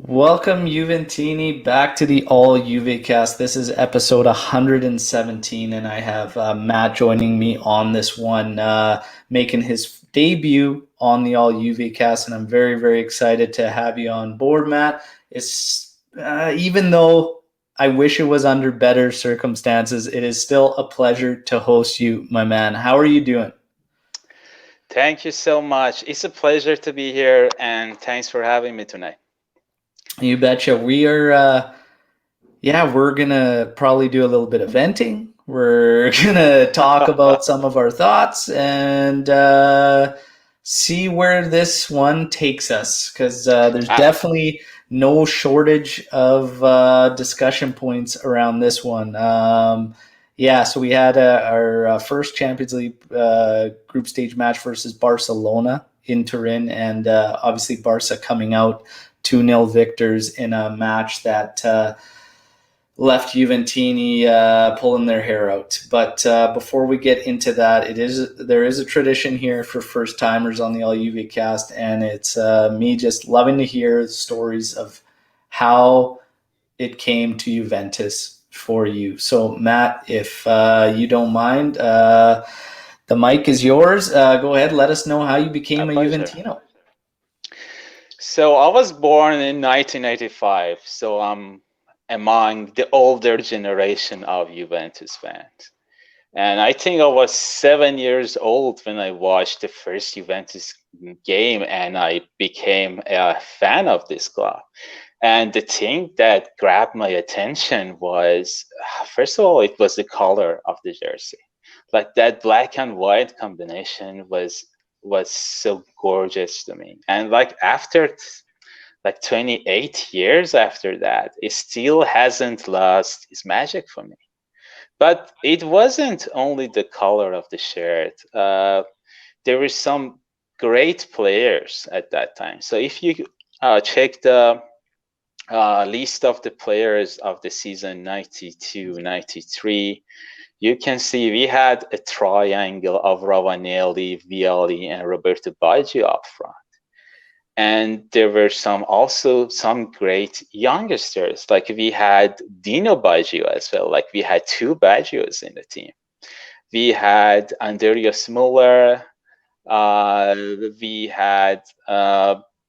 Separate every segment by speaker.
Speaker 1: Welcome, Juventini, back to the All Juvecast. This is episode 117, and I have Matt joining me on this one, making his debut on the All Juvecast, and I'm very, very excited to have you on board, Matt. It's even though I wish it was under better circumstances, it is still a pleasure to host you, my man. How are you doing?
Speaker 2: Thank you so much. It's a pleasure to be here, and thanks for having me tonight.
Speaker 1: You betcha. We're gonna probably do a little bit of venting. We're gonna talk about some of our thoughts and see where this one takes us. Because there's
Speaker 2: Ah,
Speaker 1: definitely no shortage of discussion points around this one. So we had our first Champions League group stage match versus Barcelona in Turin, and obviously Barca coming out 2-0 victors in a match that left Juventini pulling their hair out. But before we get into that, there is a tradition here for first timers on the All Juve cast, and it's me just loving to hear stories of how it came to Juventus for you. So Matt, if you don't mind, the mic is yours. Go ahead, let us know how you
Speaker 2: a
Speaker 1: became a
Speaker 2: pleasure.
Speaker 1: Juventino.
Speaker 2: So I was born in 1985, so I'm among the older generation of Juventus fans. And I think I was 7 years old when I watched the first Juventus game, and I became a fan of this club. And the thing that grabbed my attention was, first of all, it was the color of the jersey. Like that black and white combination was so gorgeous to me. And like after like 28 years after that, it still hasn't lost its magic for me. But it wasn't only the color of the shirt. There were some great players at that time. So if you check the list of the players of the season 92, 93, you can see we had a triangle of Ravanelli, Vialli, and Roberto Baggio up front. And there were some great youngsters. Like we had Dino Baggio as well. Like we had two Baggios in the team. We had Andreas Muller. We had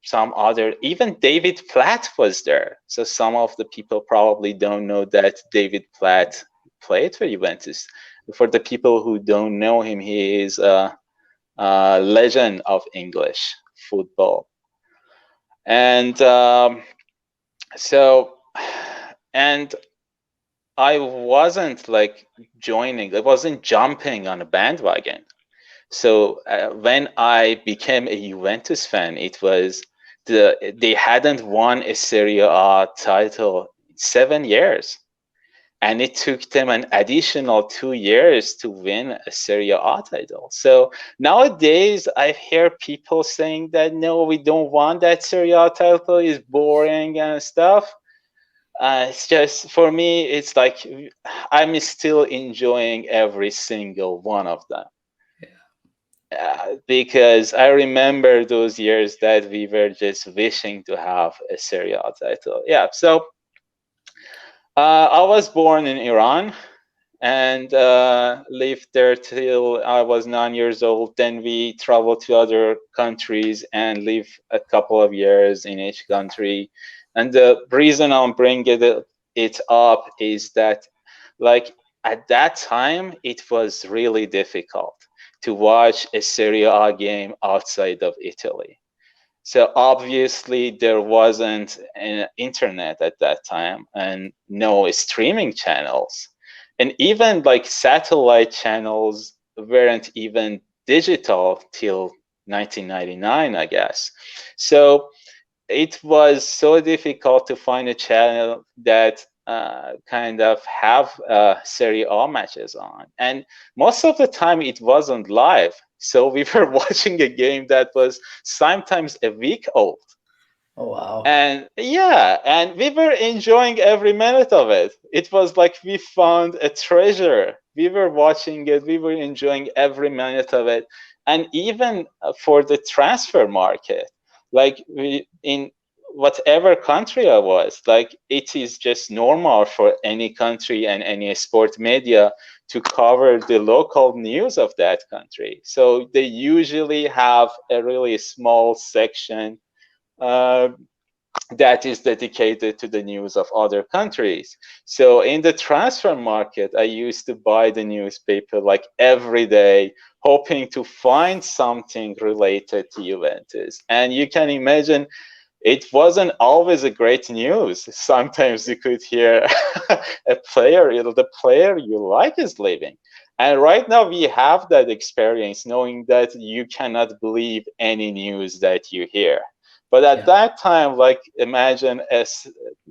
Speaker 2: some other, even David Platt was there. So some of the people probably don't know that David Platt played for Juventus. For the people who don't know him, he is a legend of English football. And so, and I wasn't like I wasn't jumping on a bandwagon. So when I became a Juventus fan, it was they hadn't won a Serie A title in 7 years, and it took them an additional 2 years to win a Serie A title. So nowadays, I hear people saying that no, we don't want that Serie A title; it's boring and stuff. It's just for me, it's like I'm still enjoying every single one of them because I remember those years that we were just wishing to have a Serie A title. Yeah, so I was born in Iran and lived there till I was 9 years old. Then we traveled to other countries and lived a couple of years in each country. And the reason I'm bringing it up is that, like, at that time, it was really difficult to watch a Serie A game outside of Italy. So obviously there wasn't an internet at that time and no streaming channels. And even like satellite channels weren't even digital till 1999, I guess. So it was so difficult to find a channel that kind of have Serie A matches on. And most of the time it wasn't live. So we were watching a game that was sometimes a week old.
Speaker 1: Oh wow.
Speaker 2: And yeah, and we were enjoying every minute of it. It was like we found a treasure. We were watching it, we were enjoying every minute of it. And even for the transfer market, like we in whatever country I was. Like, it is just normal for any country and any sport media to cover the local news of that country. So they usually have a really small section uh, that is dedicated to the news of other countries. So in the transfer market, I used to buy the newspaper like every day, hoping to find something related to Juventus. And you can imagine it wasn't always a great news. Sometimes you could hear a player, the player you like is leaving. And right now we have that experience, knowing that you cannot believe any news that you hear. But at
Speaker 1: Yeah.
Speaker 2: that time, like, imagine as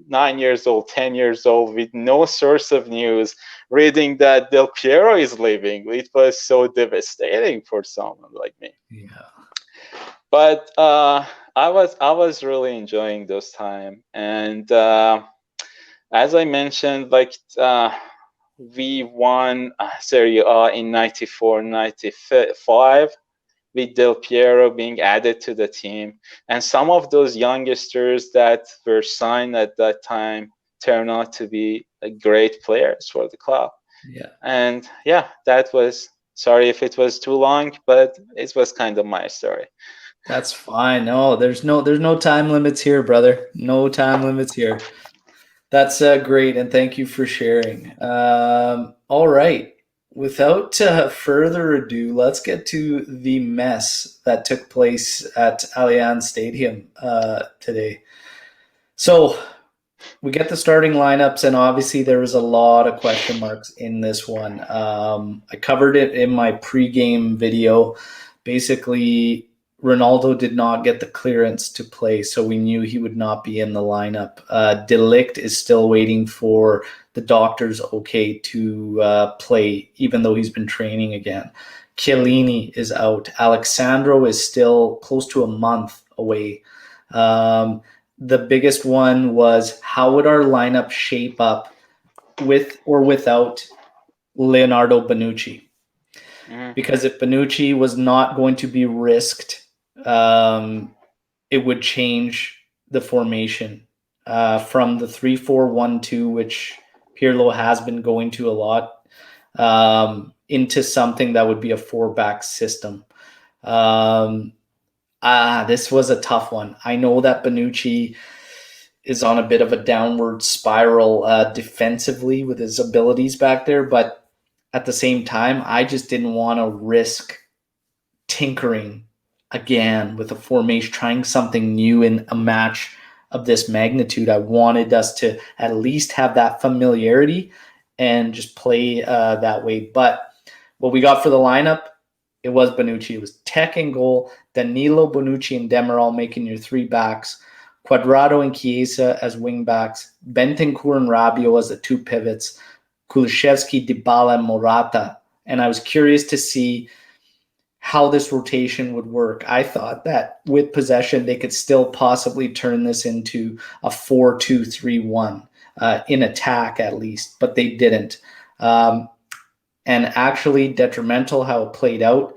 Speaker 2: 9 years old, 10 years old, with no source of news, reading that Del Piero is leaving. It was so devastating for someone like me.
Speaker 1: Yeah.
Speaker 2: But I was really enjoying those time, and as I mentioned, like, we won Serie A in 94, 95, with Del Piero being added to the team, and some of those youngsters that were signed at that time turned out to be great players for the club.
Speaker 1: Yeah.
Speaker 2: And yeah, that was, sorry if it was too long, but it was kind of my story.
Speaker 1: That's fine. No, there's no time limits here, brother. No time limits here. That's great, and thank you for sharing. All right. Without further ado, let's get to the mess that took place at Allianz Stadium today. So we get the starting lineups, and obviously there was a lot of question marks in this one. I covered it in my pregame video. Basically, Ronaldo did not get the clearance to play, so we knew he would not be in the lineup. De Ligt is still waiting for the doctor's okay to play, even though he's been training again. Chiellini is out. Alexandro is still close to a month away. The biggest one was, how would our lineup shape up with or without Leonardo Bonucci?
Speaker 2: Mhm.
Speaker 1: Because if Bonucci was not going to be risked, um, it would change the formation from the 3-4-1-2, which Pirlo has been going to a lot, into something that would be a four-back system. This was a tough one. I know that Bonucci is on a bit of a downward spiral defensively with his abilities back there, but at the same time, I just didn't want to risk tinkering again with a formation, trying something new in a match of this magnitude. I wanted us to at least have that familiarity and just play that way. But what we got for the lineup, it was Bonucci. It was Tech in goal, Danilo, Bonucci, and Demiral making your three backs, Cuadrado and Chiesa as wing backs, Bentancur and Rabiot as the two pivots, Kulusevski, Dybala, and Morata. And I was curious to see how this rotation would work. I thought that with possession, they could still possibly turn this into a 4-2-3-1 in attack at least, but they didn't. And actually detrimental how it played out.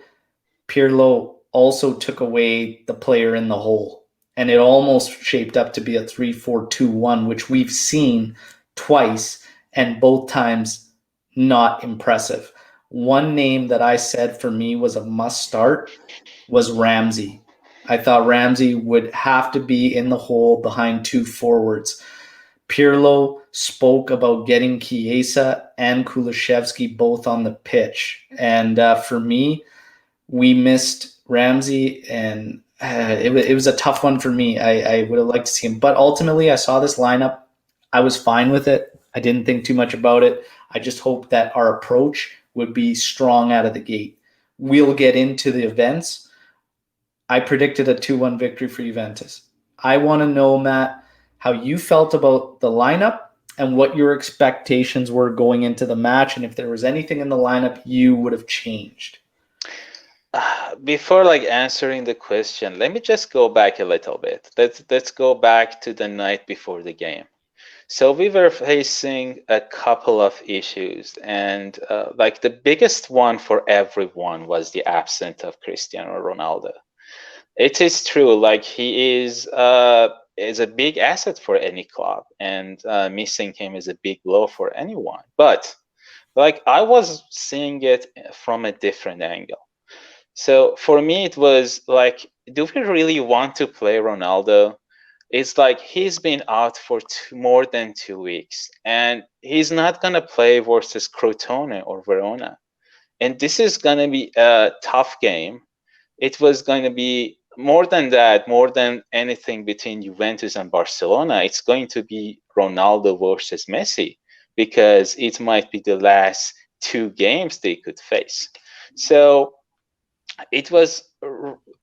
Speaker 1: Pirlo also took away the player in the hole, and it almost shaped up to be a 3-4-2-1, which we've seen twice, and both times not impressive. One name that I said for me was a must start was Ramsey. I thought Ramsey would have to be in the hole behind two forwards. Pirlo spoke about getting Chiesa and Kulusevski both on the pitch. And for me, we missed Ramsey, and it was a tough one for me. I would have liked to see him. But ultimately, I saw this lineup. I was fine with it. I didn't think too much about it. I just hoped that our approach would be strong out of the gate. We'll get into the events. I predicted a 2-1 victory for Juventus. I want to know, Matt, how you felt about the lineup and what your expectations were going into the match, and if there was anything in the lineup you would have changed.
Speaker 2: Before, like, answering the question, let me just go back a little bit. Let's go back to the night before the game. So we were facing a couple of issues, and like, the biggest one for everyone was the absence of Cristiano Ronaldo. It is true, like, he is is a big asset for any club, and missing him is a big blow for anyone. But like I was seeing it from a different angle. So for me, it was like, do we really want to play Ronaldo? It's like he's been out for more than 2 weeks, and he's not gonna play versus Crotone or Verona. And this is gonna be a tough game. It was going to be more than that, more than anything between Juventus and Barcelona. It's going to be Ronaldo versus Messi, because it might be the last 2 games they could face. So it was,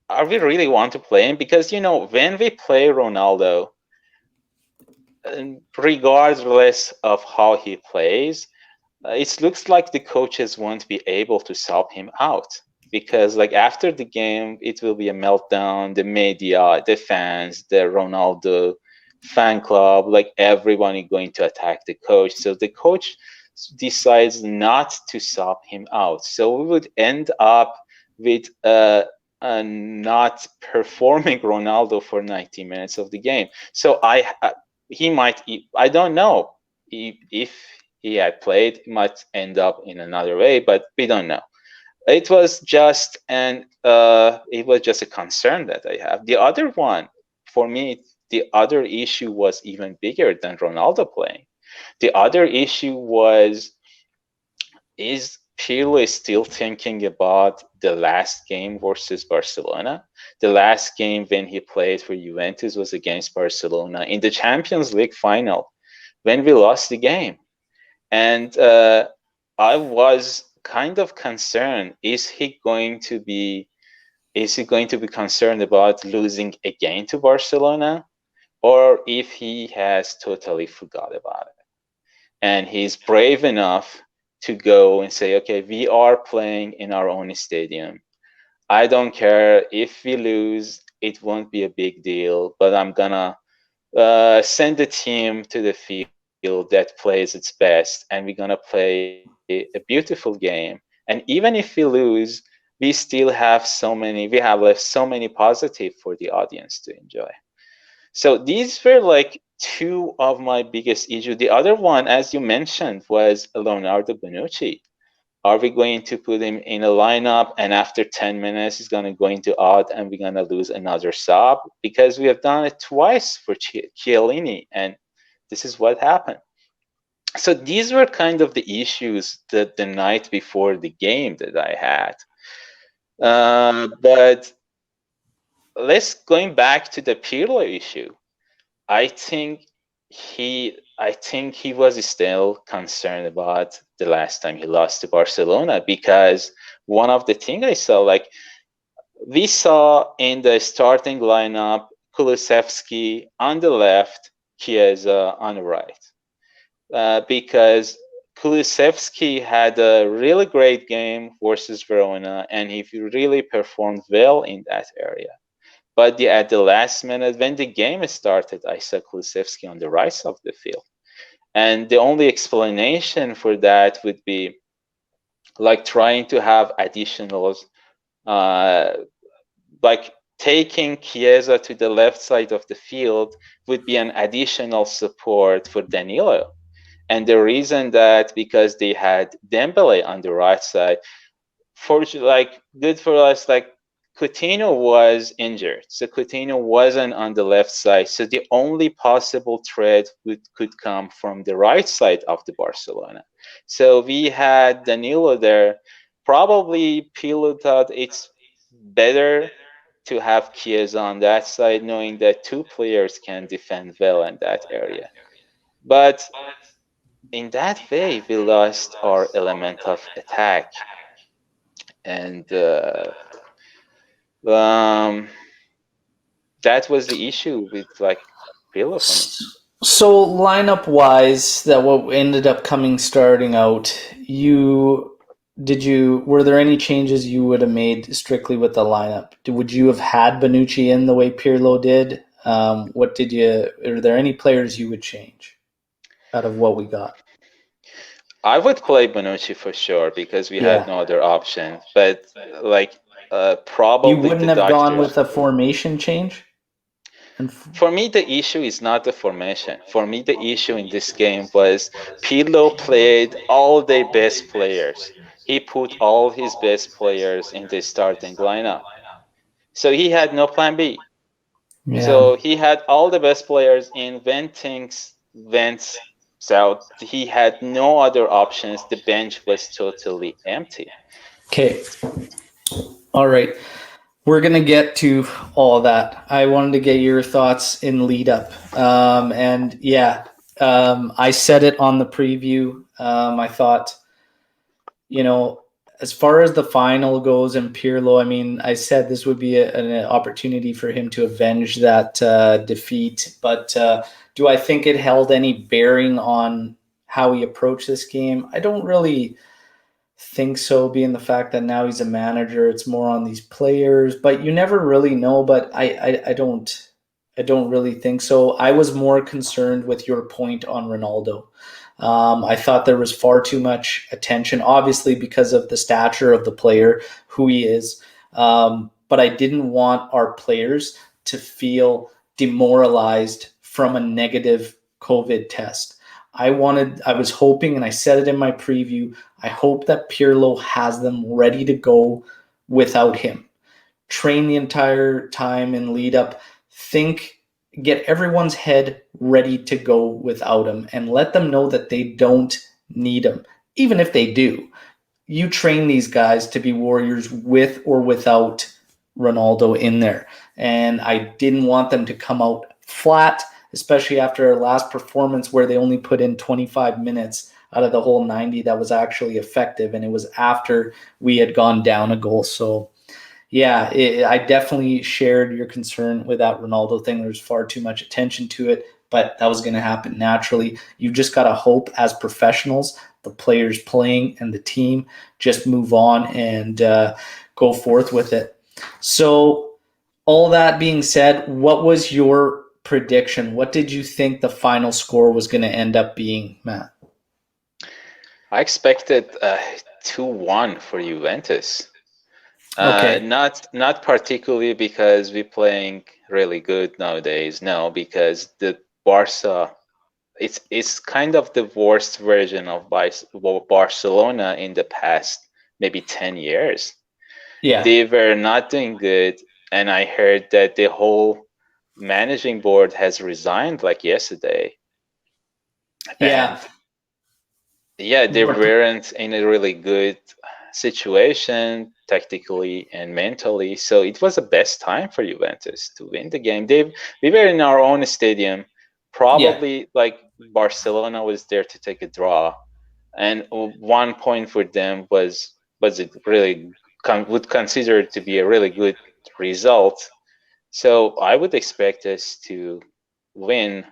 Speaker 2: are we really want to play him? Because, when we play Ronaldo, regardless of how he plays, it looks like the coaches won't be able to sub him out, because like after the game it will be a meltdown. The media, the fans, the Ronaldo fan club, like everyone is going to attack the coach. So the coach decides not to sub him out, so we would end up with not performing Ronaldo for 90 minutes of the game. So he might, I don't know if he had played, it might end up in another way, but we don't know. It was just a concern that I have. The other one, for me, the other issue was even bigger than Ronaldo playing. The other issue was, is Pirlo still thinking about the last game versus Barcelona? The last game when he played for Juventus was against Barcelona in the Champions League final, when we lost the game. And I was kind of concerned, is he going to be concerned about losing again to Barcelona, or if he has totally forgot about it and he's brave enough to go and say, okay, we are playing in our own stadium. I don't care if we lose, it won't be a big deal, but I'm gonna send the team to the field that plays its best, and we're gonna play a beautiful game. And even if we lose, we still have we have left so many positive for the audience to enjoy. So these were like two of my biggest issues. The other one, as you mentioned, was Leonardo Bonucci. Are we going to put him in a lineup, and after 10 minutes he's going to go into odd and we're going to lose another sub? Because we have done it twice for Chiellini, and this is what happened. So these were kind of the issues that the night before the game that I had. But let's going back to the Pirlo issue. I think he was still concerned about the last time he lost to Barcelona, because one of the things I saw, like we saw in the starting lineup, Kulusevski on the left, Chiesa on the right, because Kulusevski had a really great game versus Verona, and he really performed well in that area. But at the last minute, when the game started, I saw Kulusevski on the right side of the field. And the only explanation for that would be like trying to have additionals, like taking Chiesa to the left side of the field would be an additional support for Danilo. And the reason that, because they had Dembele on the right side, good for us, like Coutinho was injured, so Coutinho wasn't on the left side. So the only possible threat could come from the right side of the Barcelona. So we had Danilo there. Probably Pirlo thought it's better to have Chiesa on that side, knowing that two players can defend well in that area. But in that way, we lost our element of attack. And that was the issue with like Pirlo for me.
Speaker 1: So lineup wise, that what ended up starting out, were there any changes you would have made strictly with the lineup? Would you have had Bonucci in the way Pirlo did? Are there any players you would change out of what we got?
Speaker 2: I would play Bonucci for sure, because we had no other option. But like
Speaker 1: You
Speaker 2: probably
Speaker 1: wouldn't
Speaker 2: the
Speaker 1: have gone
Speaker 2: doctors.
Speaker 1: with a formation change? And
Speaker 2: For me, the issue is not the formation. For me, the issue in this game was Pirlo played all their best players. He put all his best players in the starting lineup. So he had no plan B.
Speaker 1: yeah.
Speaker 2: So he had all the best players in when things went south. He had no other options. The bench was totally empty.
Speaker 1: Okay. All right. We're going to get to all that. I wanted to get your thoughts in lead up. And yeah, I said it on the preview. I thought, you know, as far as the final goes and Pirlo, I mean, I said this would be an opportunity for him to avenge that defeat. But do I think it held any bearing on how he approached this game? I don't really think so, being the fact that now he's a manager. It's more on these players, but you never really know. But I don't really think so. I was more concerned with your point on Ronaldo. I thought there was far too much attention, obviously because of the stature of the player, who he is. But I didn't want our players to feel demoralized from a negative COVID test. I was hoping, and I said it in my preview, I hope that Pirlo has them ready to go without him. Train the entire time and lead up. Get everyone's head ready to go without him and let them know that they don't need him. Even if they do, you train these guys to be warriors with or without Ronaldo in there. And I didn't want them to come out flat, especially after our last performance where they only put in 25 minutes out of the whole 90 that was actually effective. And it was after we had gone down a goal. So yeah, I definitely shared your concern with that Ronaldo thing. There's far too much attention to it, but that was going to happen naturally. You just got to hope as professionals, the players playing and the team just move on and go forth with it. So, all that being said, what was your prediction? What did you think the final score was going to end up being, Matt?
Speaker 2: I expected 2-1 for Juventus.
Speaker 1: Okay.
Speaker 2: Not particularly because we're playing really good nowadays. No, because the Barca, it's kind of the worst version of Barcelona in the past maybe 10 years.
Speaker 1: Yeah.
Speaker 2: They were not doing good, and I heard that the whole managing board has resigned like yesterday.
Speaker 1: Yeah.
Speaker 2: And yeah, they weren't in a really good situation tactically and mentally. So it was the best time for Juventus to win the game. We were in our own stadium. Probably like Barcelona was there to take a draw, and 1 point for them was it really would consider to be a really good result. So I would expect us to win,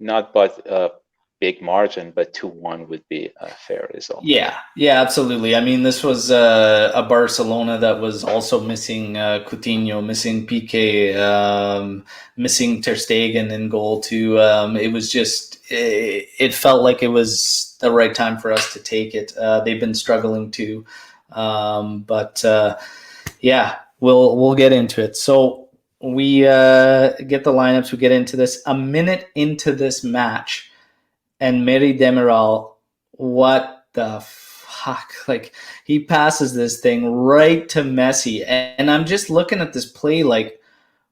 Speaker 2: not but big margin, but 2-1 would be a fair result.
Speaker 1: Yeah, absolutely. I mean, this was a Barcelona that was also missing Coutinho, missing Piqué, missing Ter Stegen in goal too. It was just, it felt like it was the right time for us to take it. They've been struggling too, but yeah, we'll get into it. So we get the lineups. We get into this a minute into this match. And Mary Demiral, what the fuck? Like, he passes this thing right to Messi, and I'm just looking at this play like,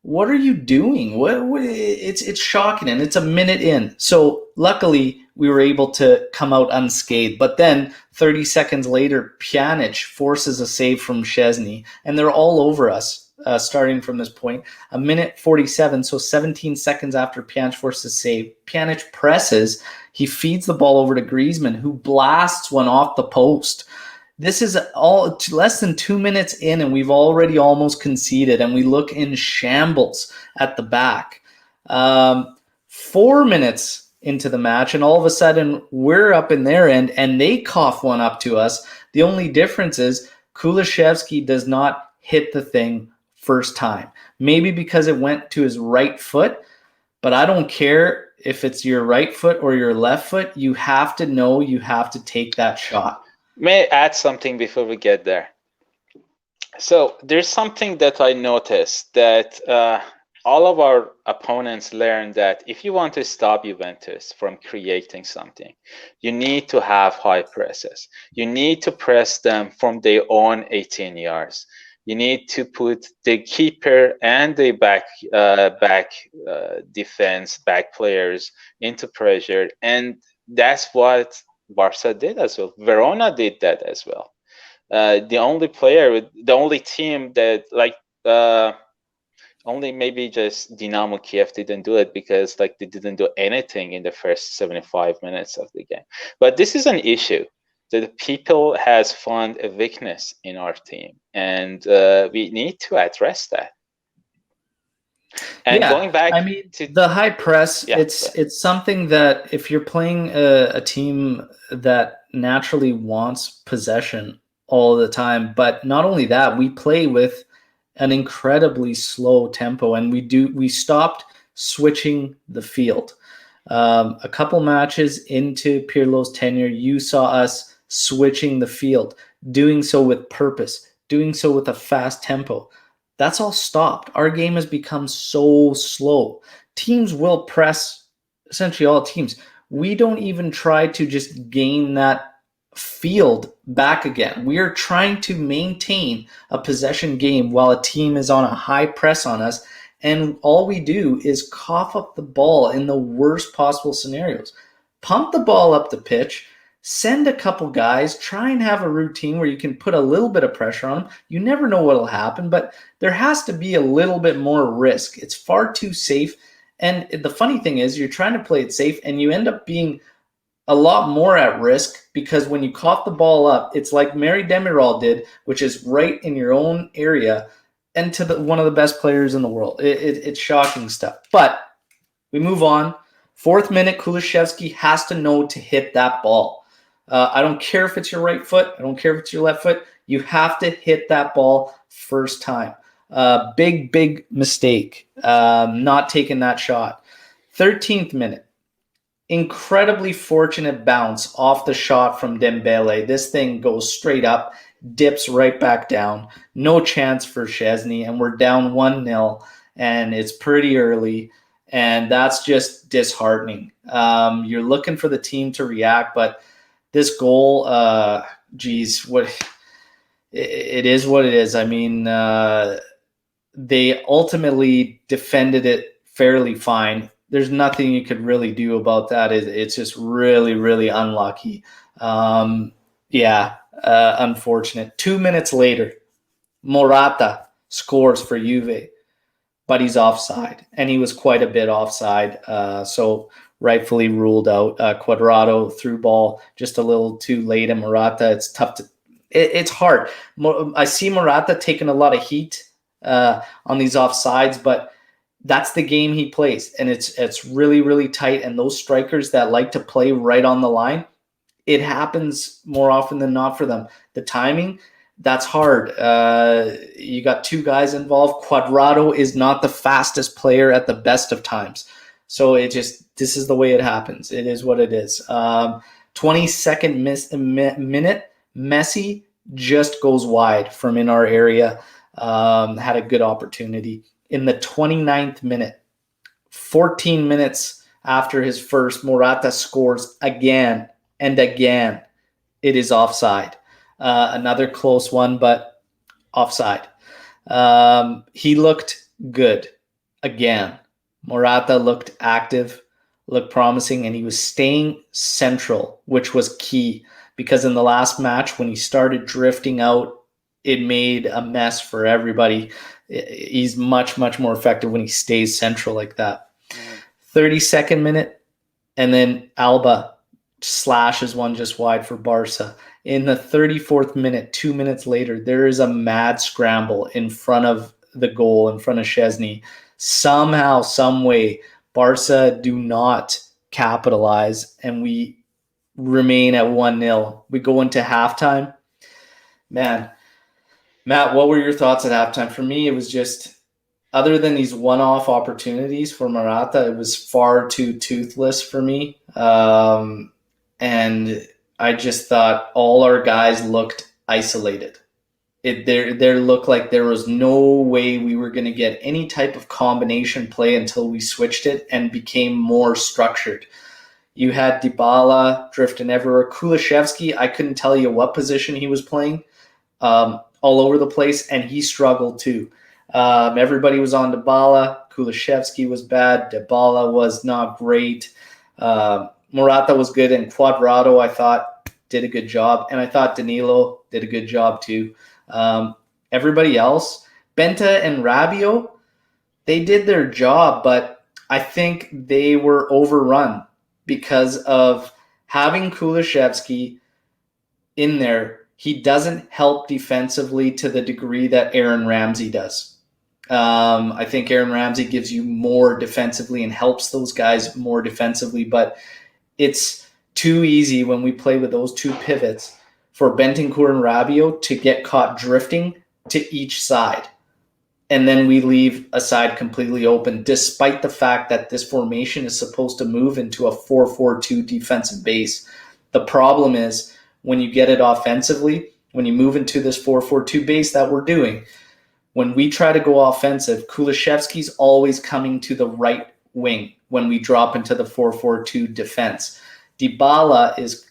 Speaker 1: what are you doing? What it's shocking, and it's a minute in. So luckily we were able to come out unscathed. But then 30 seconds later, Pjanic forces a save from Szczesny, and they're all over us. Starting from this point, a minute 47, so 17 seconds after Pjanic forces a save, Pjanic presses. He feeds the ball over to Griezmann, who blasts one off the post. This is all less than 2 minutes in, and we've already almost conceded, and we look in shambles at the back. 4 minutes into the match, and all of a sudden we're up in their end, and they cough one up to us. The only difference is Kulishevsky does not hit the thing first time. Maybe because it went to his right foot, but I don't care if it's your right foot or your left foot. You have to know you have to take that shot.
Speaker 2: May I add something before we get there? So there's something that I noticed that all of our opponents learned that if you want to stop Juventus from creating something, you need to have high presses. You need to press them from their own 18 yards. You need to put the keeper and the back defense, back players into pressure, and that's what Barca did as well. Verona did that as well. The only team that only maybe just Dynamo Kiev didn't do it because like they didn't do anything in the first 75 minutes of the game. But this is an issue that people has found a weakness in our team, and we need to address that. And going back,
Speaker 1: I mean, the high press,
Speaker 2: yeah,
Speaker 1: it's something that if you're playing a team that naturally wants possession all the time, but not only that, we play with an incredibly slow tempo, and we stopped switching the field. A couple matches into Pirlo's tenure, you saw us switching the field, doing so with purpose, doing so with a fast tempo. That's all stopped. Our game has become so slow. Teams will press, essentially all teams. We don't even try to just gain that field back again. We are trying to maintain a possession game while a team is on a high press on us, and all we do is cough up the ball in the worst possible scenarios. Pump the ball up the pitch, send a couple guys, try and have a routine where you can put a little bit of pressure on them. You never know what will happen, but there has to be a little bit more risk. It's far too safe. And the funny thing is, you're trying to play it safe, and you end up being a lot more at risk because when you cough the ball up, it's like Mary Demiral did, which is right in your own area, and to one of the best players in the world. It's shocking stuff. But we move on. 4th minute, Kulusevski has to know to hit that ball. I don't care if it's your right foot. I don't care if it's your left foot. You have to hit that ball first time. Big mistake not taking that shot. 13th minute. Incredibly fortunate bounce off the shot from Dembele. This thing goes straight up, dips right back down. No chance for Szczesny, and we're down 1-0, and it's pretty early, and that's just disheartening. You're looking for the team to react, but this goal, it is what it is. I mean, they ultimately defended it fairly fine. There's nothing you could really do about that. It's just really unlucky. Unfortunate. 2 minutes later, Morata scores for Juve, but he's offside, and he was quite a bit offside. So rightfully ruled out. Cuadrado through ball just a little too late, and Morata. It's tough to. It's hard. I see Morata taking a lot of heat on these offsides, but that's the game he plays, and it's really tight. And those strikers that like to play right on the line, it happens more often than not for them. The timing, that's hard. You got two guys involved. Cuadrado is not the fastest player at the best of times, so this is the way it happens. It is what it is. 22nd minute, Messi just goes wide from in our area. Had a good opportunity. In the 29th minute, 14 minutes after his first, Morata scores again and again. It is offside. Another close one, but offside. He looked good again. Morata looked active, looked promising, and he was staying central, which was key because in the last match, when he started drifting out, it made a mess for everybody. He's much more effective when he stays central like that. 32nd minute, and then Alba slashes one just wide for Barca. In the 34th minute, 2 minutes later, there is a mad scramble in front of the goal, in front of Szczesny. Somehow, some way, Barca do not capitalize, and we remain at 1-0. We go into halftime. Man, Matt, what were your thoughts at halftime? For me, it was just, other than these one-off opportunities for Morata, it was far too toothless for me. And I just thought all our guys looked isolated. There looked like there was no way we were going to get any type of combination play until we switched it and became more structured. You had Dybala drifting everywhere. Kulishevsky, I couldn't tell you what position he was playing, all over the place, and he struggled too. Everybody was on Dybala. Kulishevsky was bad. Dybala was not great. Morata was good, and Cuadrado, I thought, did a good job, and I thought Danilo did a good job too. Everybody else, Benta and Rabiot, they did their job, but I think they were overrun because of having Kulishevsky in there. He doesn't help defensively to the degree that Aaron Ramsey does. I think Aaron Ramsey gives you more defensively and helps those guys more defensively, but it's too easy when we play with those two pivots for Bentancur and Rabiot to get caught drifting to each side. And then we leave a side completely open, despite the fact that this formation is supposed to move into a 4-4-2 defensive base. The problem is when you get it offensively, when you move into this 4-4-2 base that we're doing, when we try to go offensive, Kulishevsky's always coming to the right wing when we drop into the 4-4-2 defense. Dybala is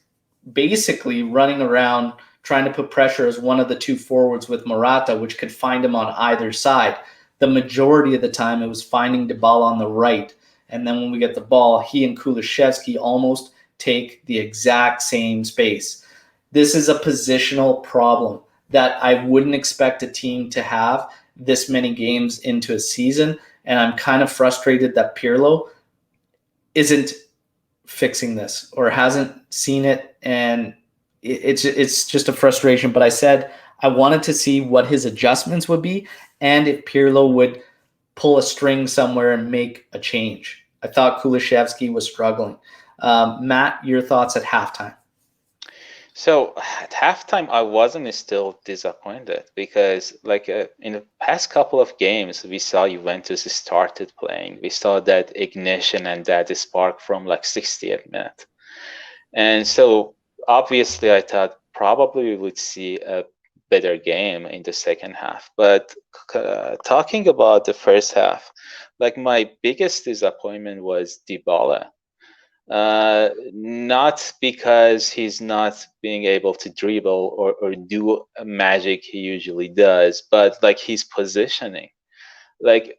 Speaker 1: basically running around trying to put pressure as one of the two forwards with Morata, which could find him on either side. The majority of the time, it was finding Dybala on the right. And then when we get the ball, he and Kulishevsky almost take the exact same space. This is a positional problem that I wouldn't expect a team to have this many games into a season. And I'm kind of frustrated that Pirlo isn't fixing this or hasn't seen it, and it's just a frustration. But I said I wanted to see what his adjustments would be and if Pirlo would pull a string somewhere and make a change. I thought Kulishevsky was struggling. Matt, your thoughts at halftime?
Speaker 2: So at halftime, I wasn't still disappointed because, like, in the past couple of games, we saw Juventus started playing. We saw that ignition and that spark from like 60th minute. And so obviously, I thought probably we would see a better game in the second half. But talking about the first half, like my biggest disappointment was Dybala. Not because he's not being able to dribble or do magic he usually does, but like his positioning. Like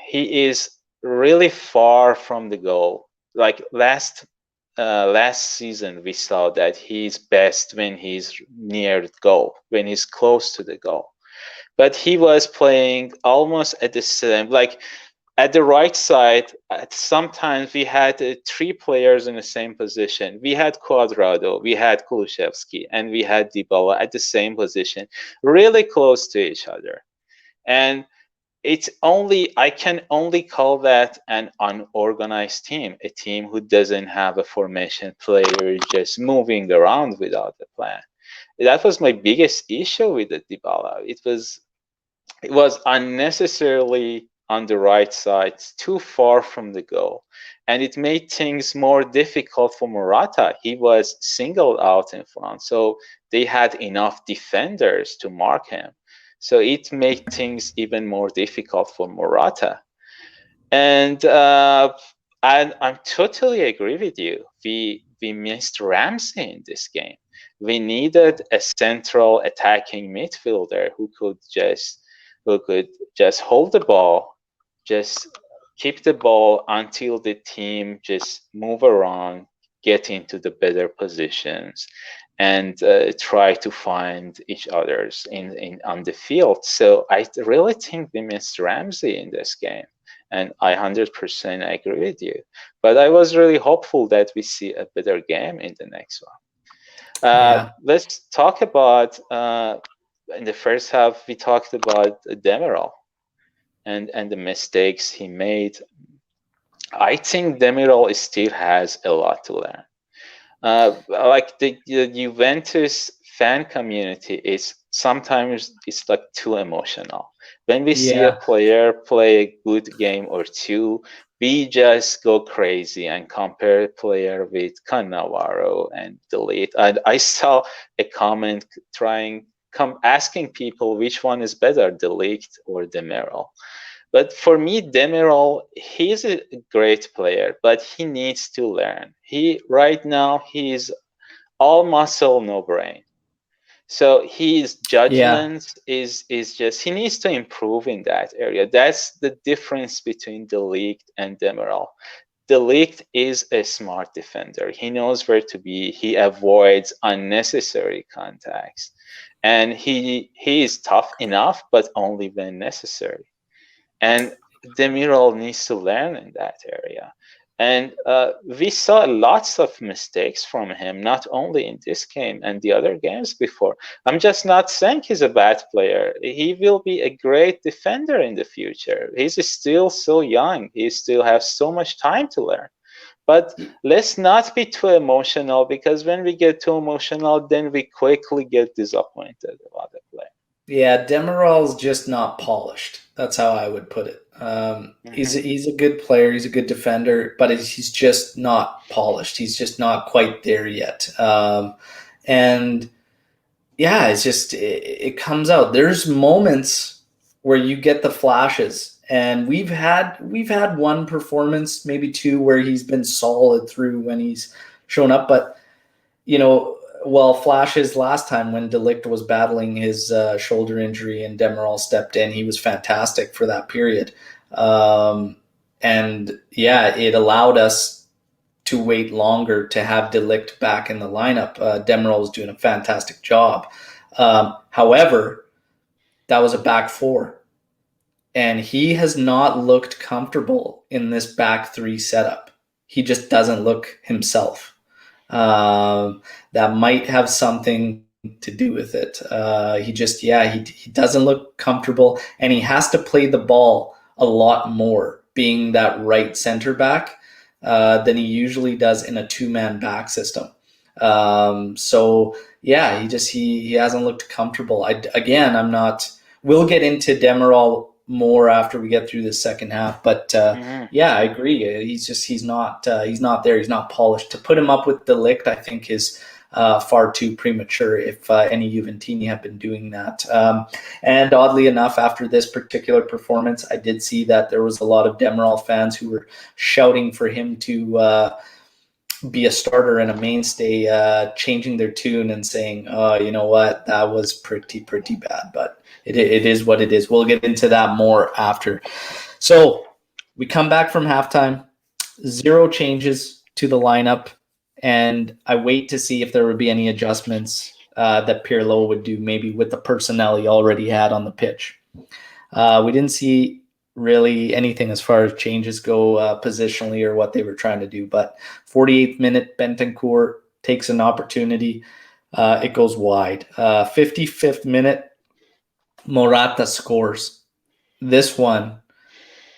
Speaker 2: he is really far from the goal. Like last season, we saw that he's best when he's near the goal, when he's close to the goal. But he was playing almost at the same, like at the right side. Sometimes we had 3 players in the same position. We had Cuadrado, we had Kulishevsky, and we had Dybala at the same position, really close to each other. And I can only call that an unorganized team, a team who doesn't have a formation player just moving around without a plan. That was my biggest issue with the Dybala. It was unnecessarily on the right side, too far from the goal. And it made things more difficult for Morata. He was singled out in front, so they had enough defenders to mark him. So it made things even more difficult for Morata. And I totally agree with you. We missed Ramsey in this game. We needed a central attacking midfielder who could just hold the ball, just keep the ball until the team just move around, get into the better positions, and try to find each others in on the field. So I really think we missed Ramsey in this game, and I 100% agree with you. But I was really hopeful that we see a better game in the next one. Let's talk about in the first half. We talked about Demiral and the mistakes he made. I think Demiral still has a lot to learn. Like the Juventus fan community is sometimes it's like too emotional. When we see a player play a good game or two, we just go crazy and compare a player with Cannavaro and delete. And I saw a comment asking people which one is better, De Ligt or Demiral. But for me, Demiral, he's a great player, but he needs to learn. Right now he's all muscle, no brain. So his
Speaker 1: Yeah.
Speaker 2: judgment is just, he needs to improve in that area. That's the difference between De Ligt and Demiral. De Ligt is a smart defender. He knows where to be. He avoids unnecessary contacts, and he is tough enough, but only when necessary. And Demiral needs to learn in that area. And we saw lots of mistakes from him, not only in this game and the other games before. I'm just not saying he's a bad player. He will be a great defender in the future. He's still so young. He still has so much time to learn. But let's not be too emotional, because when we get too emotional, then we quickly get disappointed about the play.
Speaker 1: Yeah, Demiral's just not polished. That's how I would put it. He's a good player. He's a good defender, but he's just not polished. He's just not quite there yet. And yeah, it comes out. There's moments where you get the flashes, and we've had one performance, maybe two, where he's been solid through when he's shown up. But flashes last time when De Ligt was battling his shoulder injury and Demiral stepped in, he was fantastic for that period. And yeah, it allowed us to wait longer to have De Ligt back in the lineup. Demiral was doing a fantastic job. However, that was a back four, and he has not looked comfortable in this back three setup. He just doesn't look himself. That might have something to do with it. He doesn't look comfortable, and he has to play the ball a lot more, being that right center back, than he usually does in a two-man back system. He hasn't looked comfortable. We'll get into Demiral more after we get through the second half, but I agree. He's not there. He's not polished. To put him up with De Ligt, I think, is far too premature, if any Juventini have been doing that. And oddly enough, after this particular performance, I did see that there was a lot of Demiral fans who were shouting for him to be a starter and a mainstay, changing their tune and saying, "Oh, you know what? That was pretty bad." But it is what it is. We'll get into that more after. So we come back from halftime, 0 changes to the lineup, and I wait to see if there would be any adjustments that Pirlo would do, maybe with the personnel he already had on the pitch. We didn't see really anything as far as changes go positionally or what they were trying to do. But 48th minute, Bentancur takes an opportunity. It goes wide. 55th minute, Morata scores. This one,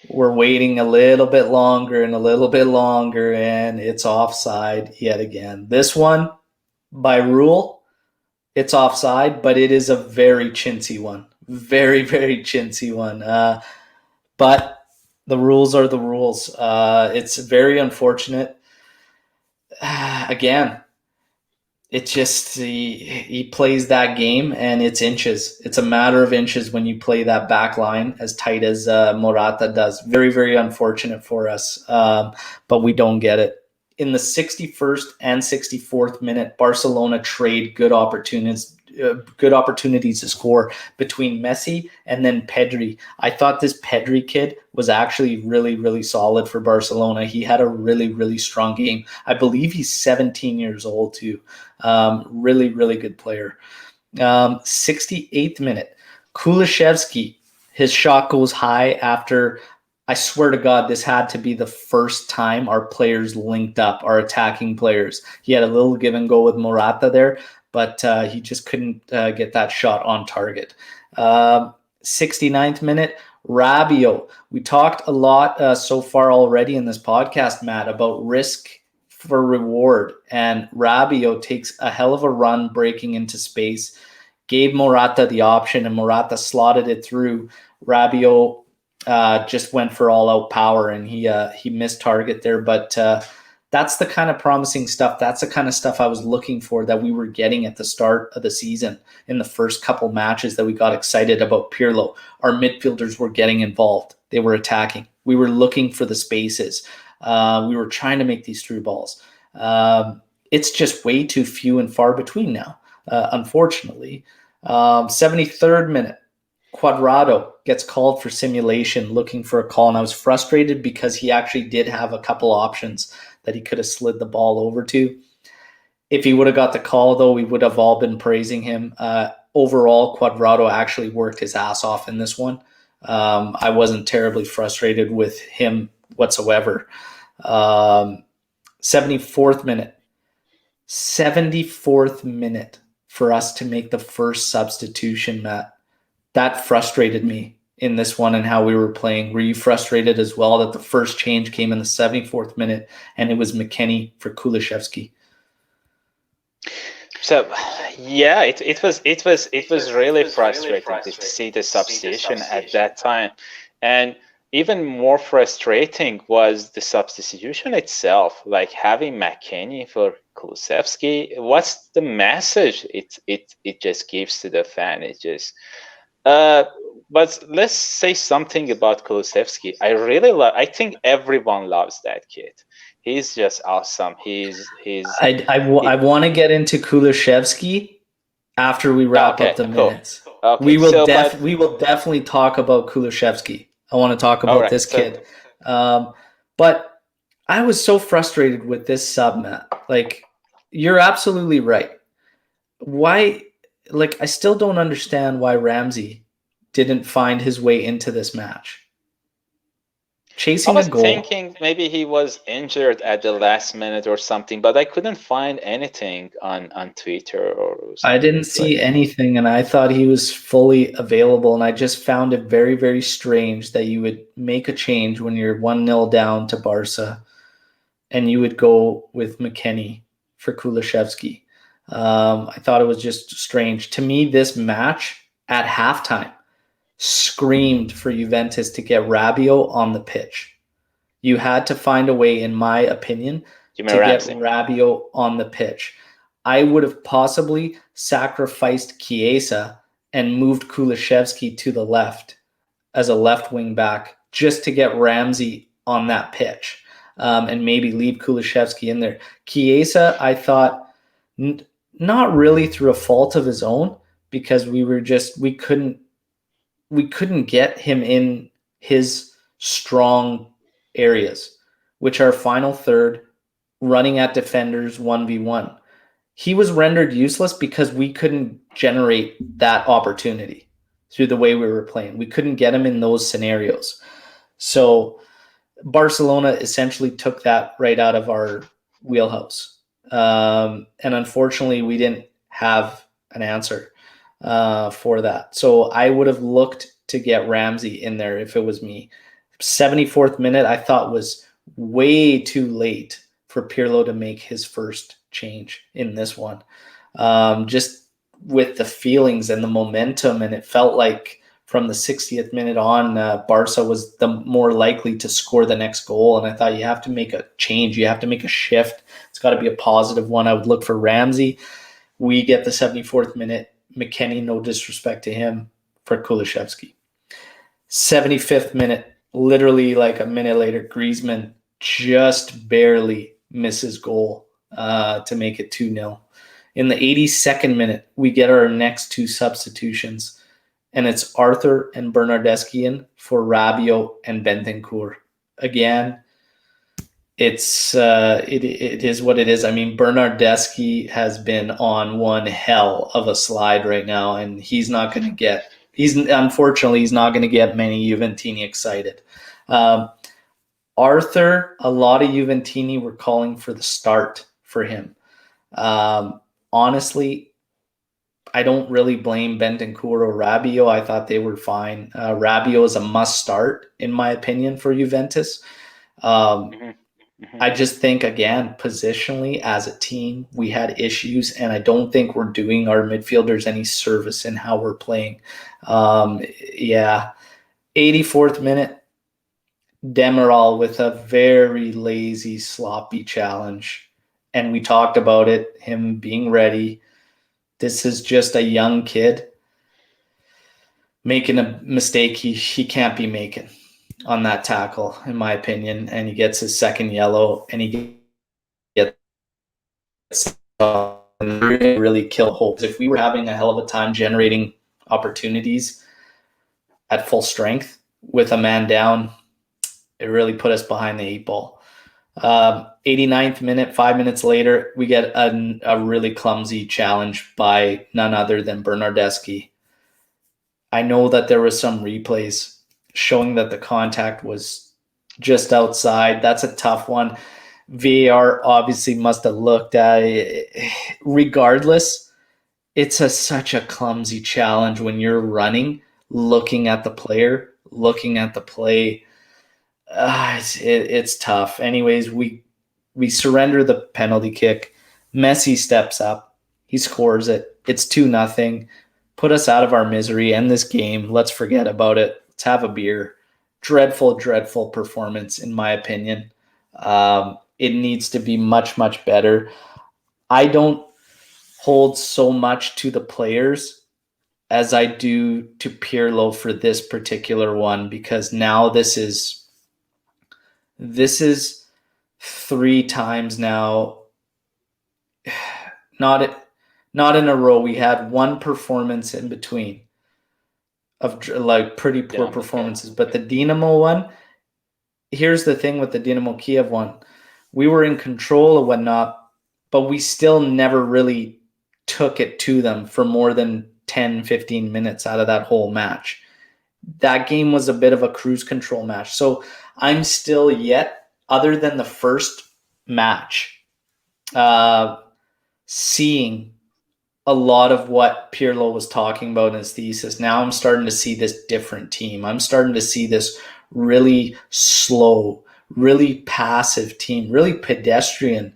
Speaker 1: we're waiting a little bit longer, and it's offside yet again. This one, by rule, it's offside, but it is a very chintzy one. Very, very chintzy one. But the rules are the rules. It's very unfortunate. Again, it's just he plays that game, and it's inches. It's a matter of inches when you play that back line as tight as Morata does. Very, very unfortunate for us, but we don't get it. In the 61st and 64th minute, Barcelona trade good opportunities to score between Messi and then Pedri. I thought this Pedri kid was actually really, really solid for Barcelona. He had a really, really strong game. I believe he's 17 years old too. Really, really good player. 68th minute, Kulishevsky, his shot goes high after, I swear to God, this had to be the first time our players linked up, our attacking players. He had a little give and go with Morata there, but he just couldn't get that shot on target. 69th minute, Rabiot. We talked a lot so far already in this podcast, Matt, about risk for reward, and Rabiot takes a hell of a run breaking into space, gave Morata the option, and Morata slotted it through. Rabiot just went for all-out power, and he missed target there, but That's the kind of promising stuff. That's the kind of stuff I was looking for that we were getting at the start of the season in the first couple matches that we got excited about Pirlo. Our midfielders were getting involved. They were attacking. We were looking for the spaces. We were trying to make these through balls. It's just way too few and far between now, unfortunately. 73rd minute, Cuadrado gets called for simulation, looking for a call, and I was frustrated because he actually did have a couple options that he could have slid the ball over to. If he would have got the call, though, we would have all been praising him. Overall, Cuadrado actually worked his ass off in this one. I wasn't terribly frustrated with him whatsoever. 74th minute. 74th minute for us to make the first substitution, Matt. That frustrated me in this one and how we were playing. Were you frustrated as well that the first change came in the 74th minute and it was McKennie for Kulusevski?
Speaker 2: So, yeah, it was really frustrating to see the substitution at that time, and even more frustrating was the substitution itself. Like having McKennie for Kulusevski, what's the message it just gives to the fan? It just but let's say something about Kulusevski. I think everyone loves that kid. He's just awesome.
Speaker 1: I want to get into Kulusevski after we wrap up the minutes.
Speaker 2: Okay,
Speaker 1: we will definitely talk about Kulusevski. I want to talk about this kid. But I was so frustrated with this sub, Matt. Like, you're absolutely right. Why? Like, I still don't understand why Ramsey didn't find his way into this match. Chasing a goal.
Speaker 2: I was thinking maybe he was injured at the last minute or something, but I couldn't find anything on Twitter or something.
Speaker 1: I didn't see anything, and I thought he was fully available, and I just found it very, very strange that you would make a change when you're 1-0 down to Barca, and you would go with McKennie for Kulusevski. I thought it was just strange. To me, this match at halftime screamed for Juventus to get Rabiot on the pitch. You had to find a way, in my opinion, to get Rabiot on the pitch. I would have possibly sacrificed Chiesa and moved Kulusevski to the left as a left wing back just to get Ramsey on that pitch, and maybe leave Kulusevski in there. Chiesa, I thought, not really through a fault of his own, because we couldn't get him in his strong areas, which are final third, running at defenders 1v1. He was rendered useless because we couldn't generate that opportunity through the way we were playing. We couldn't get him in those scenarios. So Barcelona essentially took that right out of our wheelhouse. And unfortunately, we didn't have an answer for that. So I would have looked to get Ramsey in there if it was me. 74th minute, I thought was way too late for Pirlo to make his first change in this one. Just with the feelings and the momentum, and it felt like from the 60th minute on, Barca was the more likely to score the next goal. And I thought you have to make a change. You have to make a shift. It's got to be a positive one. I would look for Ramsey. We get the 74th minute. McKennie, no disrespect to him, for Kulusevski. 75th minute, literally like a minute later, Griezmann just barely misses goal to make it 2-0. In the 82nd minute, we get our next two substitutions, and it's Arthur and Bernardeschi for Rabiot and Bentancur. Again, it is what it is. I mean, Bernardeschi has been on one hell of a slide right now, and unfortunately he's not going to get many Juventini excited. Arthur, a lot of Juventini were calling for the start for him. Honestly, I don't really blame Bentancur or Rabiot. I thought they were fine. Rabiot is a must start, in my opinion, for Juventus. I just think, again, positionally as a team, we had issues, and I don't think we're doing our midfielders any service in how we're playing. 84th minute, Demirol with a very lazy, sloppy challenge. And we talked about it, him being ready. This is just a young kid making a mistake he can't be making on that tackle, in my opinion. And he gets his second yellow, and he gets really kill hope. If we were having a hell of a time generating opportunities at full strength with a man down, it really put us behind the 8 ball. 89th minute, 5 minutes later, we get a really clumsy challenge by none other than Bernardeschi. I know that there was some replays showing that the contact was just outside. That's a tough one. VAR obviously must have looked at it. Regardless, it's such a clumsy challenge when you're running, looking at the player, looking at the play. It's tough. Anyways, we surrender the penalty kick. Messi steps up. He scores it. It's 2-0. Put us out of our misery. End this game. Let's forget about it. Let's have a beer. Dreadful, dreadful performance, in my opinion. It needs to be much, much better. I don't hold so much to the players as I do to Pirlo for this particular one, because now this is 3 times now, not in a row. We had one performance in between of like pretty poor performances, but the Dinamo one, here's the thing with the Dinamo Kiev one, we were in control of whatnot, but we still never really took it to them for more than 10-15 minutes out of that whole match. That game was a bit of a cruise control match. So I'm still yet, other than the first match, seeing a lot of what Pirlo was talking about in his thesis. Now I'm starting to see this different team. I'm starting to see this really slow, really passive team, really pedestrian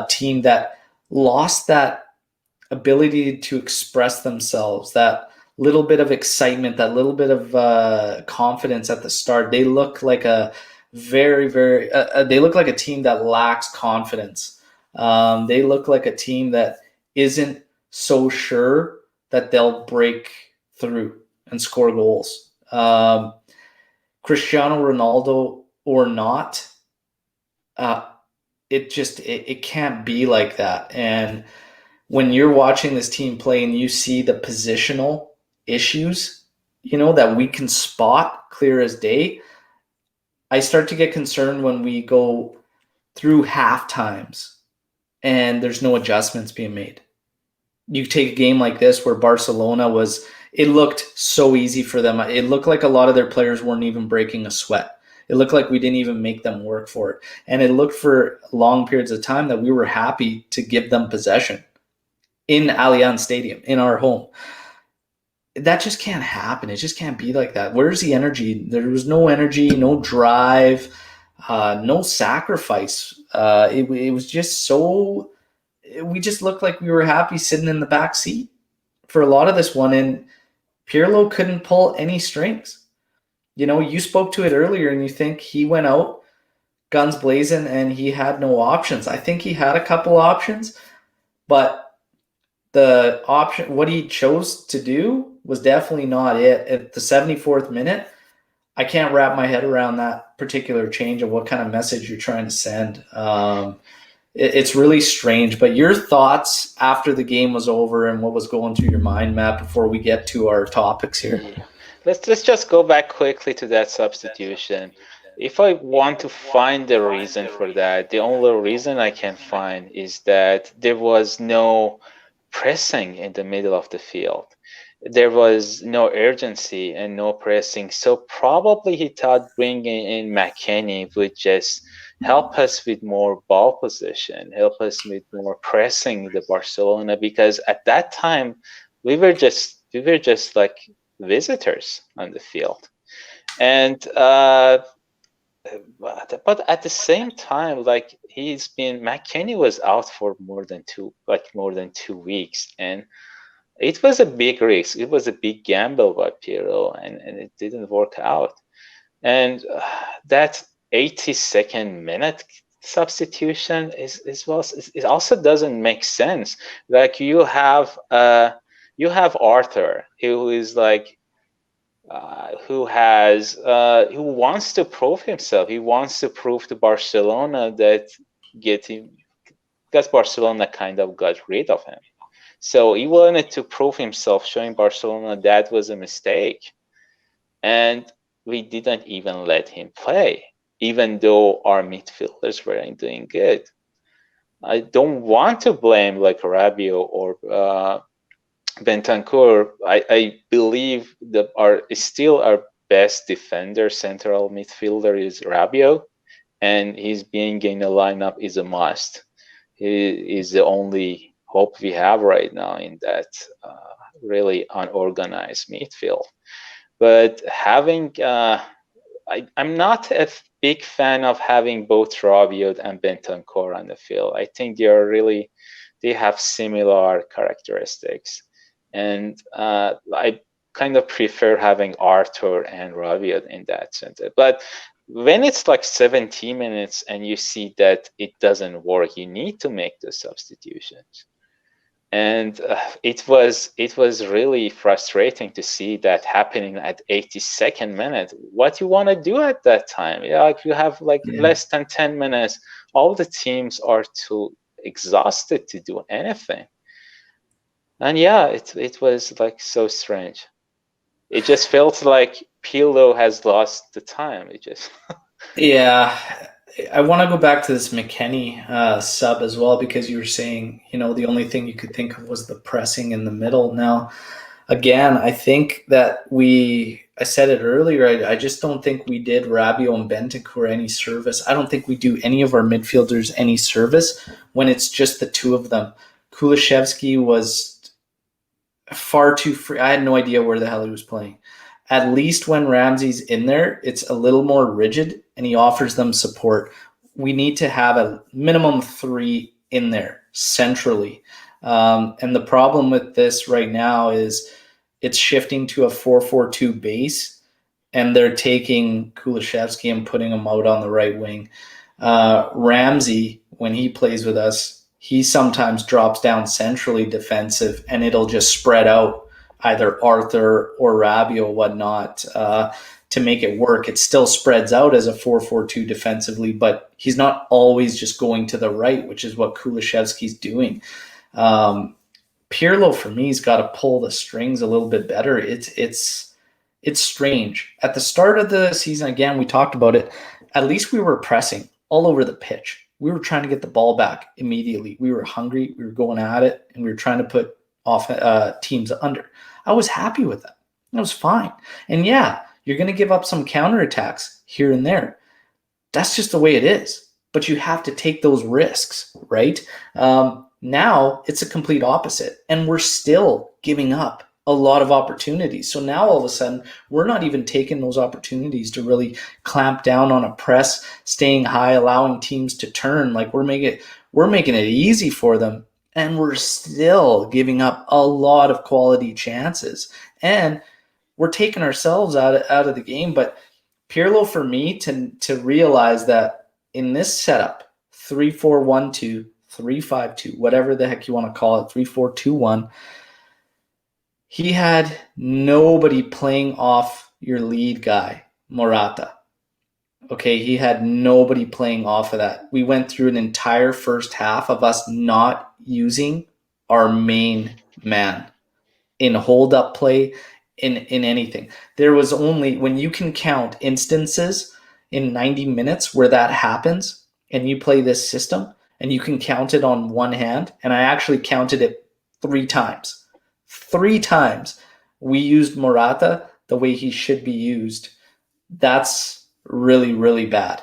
Speaker 1: team that lost that ability to express themselves, that little bit of excitement, that little bit of confidence at the start. They look like a they look like a team that lacks confidence. They look like a team that isn't so sure that they'll break through and score goals. Cristiano Ronaldo or not, it can't be like that. And when you're watching this team play and you see the positional issues, that we can spot clear as day, I start to get concerned when we go through half times and there's no adjustments being made. You take a game like this where Barcelona it looked so easy for them. It looked like a lot of their players weren't even breaking a sweat. It looked like we didn't even make them work for it. And it looked for long periods of time that we were happy to give them possession in Allianz Stadium, in our home. That just can't happen. It just can't be like that. Where's the energy? There was no energy, no drive, no sacrifice. It was just so... We just looked like we were happy sitting in the back seat for a lot of this one, and Pirlo couldn't pull any strings. You spoke to it earlier, and you think he went out guns blazing and he had no options. I think he had a couple options, but the option, what he chose to do, was definitely not it. At the 74th minute, I can't wrap my head around that particular change of what kind of message you're trying to send. It's really strange. But your thoughts after the game was over and what was going through your mind, Matt, before we get to our topics here?
Speaker 2: Yeah. Let's just go back quickly to that substitution. If I want to find the reason for that, the only reason I can find is that there was no pressing in the middle of the field. There was no urgency and no pressing. So probably he thought bringing in McKennie would just help us with more ball possession, help us with more pressing the Barcelona, because at that time we were just like visitors on the field. And but at the same time, like, McKennie was out for more than 2 weeks, and it was a big risk. It was a big gamble by Pirlo, and it didn't work out. And that 82nd minute substitution it also doesn't make sense. Like you have Arthur, who is like who wants to prove himself. He wants to prove to Barcelona that get him because Barcelona kind of got rid of him. So he wanted to prove himself, showing Barcelona that was a mistake. And we didn't even let him play, even though our midfielders weren't doing good. I don't want to blame like Rabiot or Bentancur. I believe that our best defender, central midfielder is Rabiot, and his being in the lineup is a must. He is the only hope we have right now in that really unorganized midfield. But I'm not a big fan of having both Rabiot and Bentancur on the field. I think they have similar characteristics, and I kind of prefer having Arthur and Rabiot in that sense. But when it's like 17 minutes and you see that it doesn't work, you need to make the substitutions. And it was really frustrating to see that happening at 82nd minute. What you want to do at that time? Yeah, like you have like less than 10 minutes. All the teams are too exhausted to do anything. And yeah, it was like so strange. It just felt like Pirlo has lost the time. It just
Speaker 1: Yeah, I want to go back to this McKennie sub as well, because you were saying, the only thing you could think of was the pressing in the middle. Now, again, I think that I said it earlier, I just don't think we did Rabiot and Bentancur any service. I don't think we do any of our midfielders any service when it's just the two of them. Kulusevski was far too free. I had no idea where the hell he was playing. At least when Ramsey's in there, it's a little more rigid and he offers them support. We need to have a minimum 3 in there centrally. And the problem with this right now is it's shifting to a 4-4-2 base, and they're taking Kulusevski and putting him out on the right wing. Ramsey, when he plays with us, he sometimes drops down centrally defensive, and it'll just spread out either Arthur or Rabiot or whatnot to make it work. It still spreads out as a 4-4-2 defensively, but he's not always just going to the right, which is what Kulusevski's doing. Pirlo, for me, has got to pull the strings a little bit better. It's strange. At the start of the season, again, we talked about it, at least we were pressing all over the pitch. We were trying to get the ball back immediately. We were hungry. We were going at it, and we were trying to put off teams under. I was happy with that. It was fine. And yeah, you're going to give up some counterattacks here and there. That's just the way it is. But you have to take those risks, right? Now it's a complete opposite, and we're still giving up a lot of opportunities. So now all of a sudden, we're not even taking those opportunities to really clamp down on a press, staying high, allowing teams to turn. Like we're making it easy for them, and we're still giving up a lot of quality chances. And we're taking ourselves out of the game. But Pirlo, for me, to realize that in this setup, 3-4-1-2, 3-5-2, whatever the heck you want to call it, 3-4-2-1, he had nobody playing off your lead guy, Morata. Okay, he had nobody playing off of that. We went through an entire first half of us not using our main man in hold-up play, in anything. There was only, when you can count instances in 90 minutes where that happens and you play this system, and you can count it on one hand, and I actually counted it 3 times. 3 times we used Morata the way he should be used. That's really, really bad.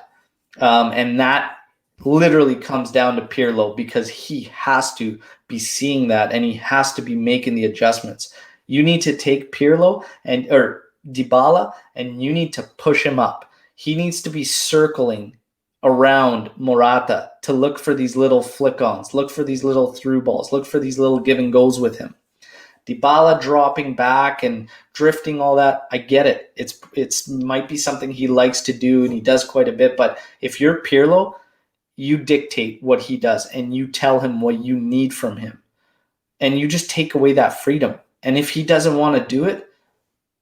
Speaker 1: And that literally comes down to Pirlo, because he has to be seeing that and he has to be making the adjustments. You need to take Pirlo or Dybala, and you need to push him up. He needs to be circling around Morata to look for these little flick-ons, look for these little through balls, look for these little give and goes with him. Dybala dropping back and drifting, all that, I get it. It's might be something he likes to do and he does quite a bit. But if you're Pirlo, you dictate what he does and you tell him what you need from him, and you just take away that freedom. And if he doesn't want to do it,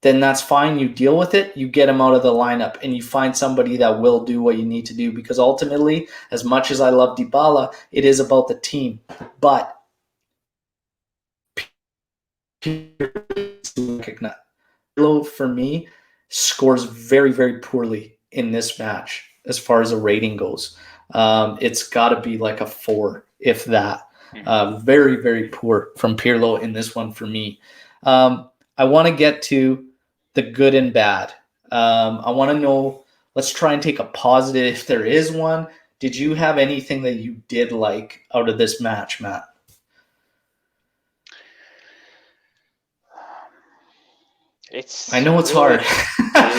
Speaker 1: then that's fine. You deal with it. You get him out of the lineup and you find somebody that will do what you need to do. Because ultimately, as much as I love Dybala, it is about the team. But Pirlo, for me, scores very, very poorly in this match as far as a rating goes. It's got to be like a 4, if that. Very, very poor from Pirlo in this one for me. I want to get to the good and bad. I want to know, let's try and take a positive if there is one. Did you have anything that you did like out of this match, Matt? I know it's
Speaker 2: really
Speaker 1: hard.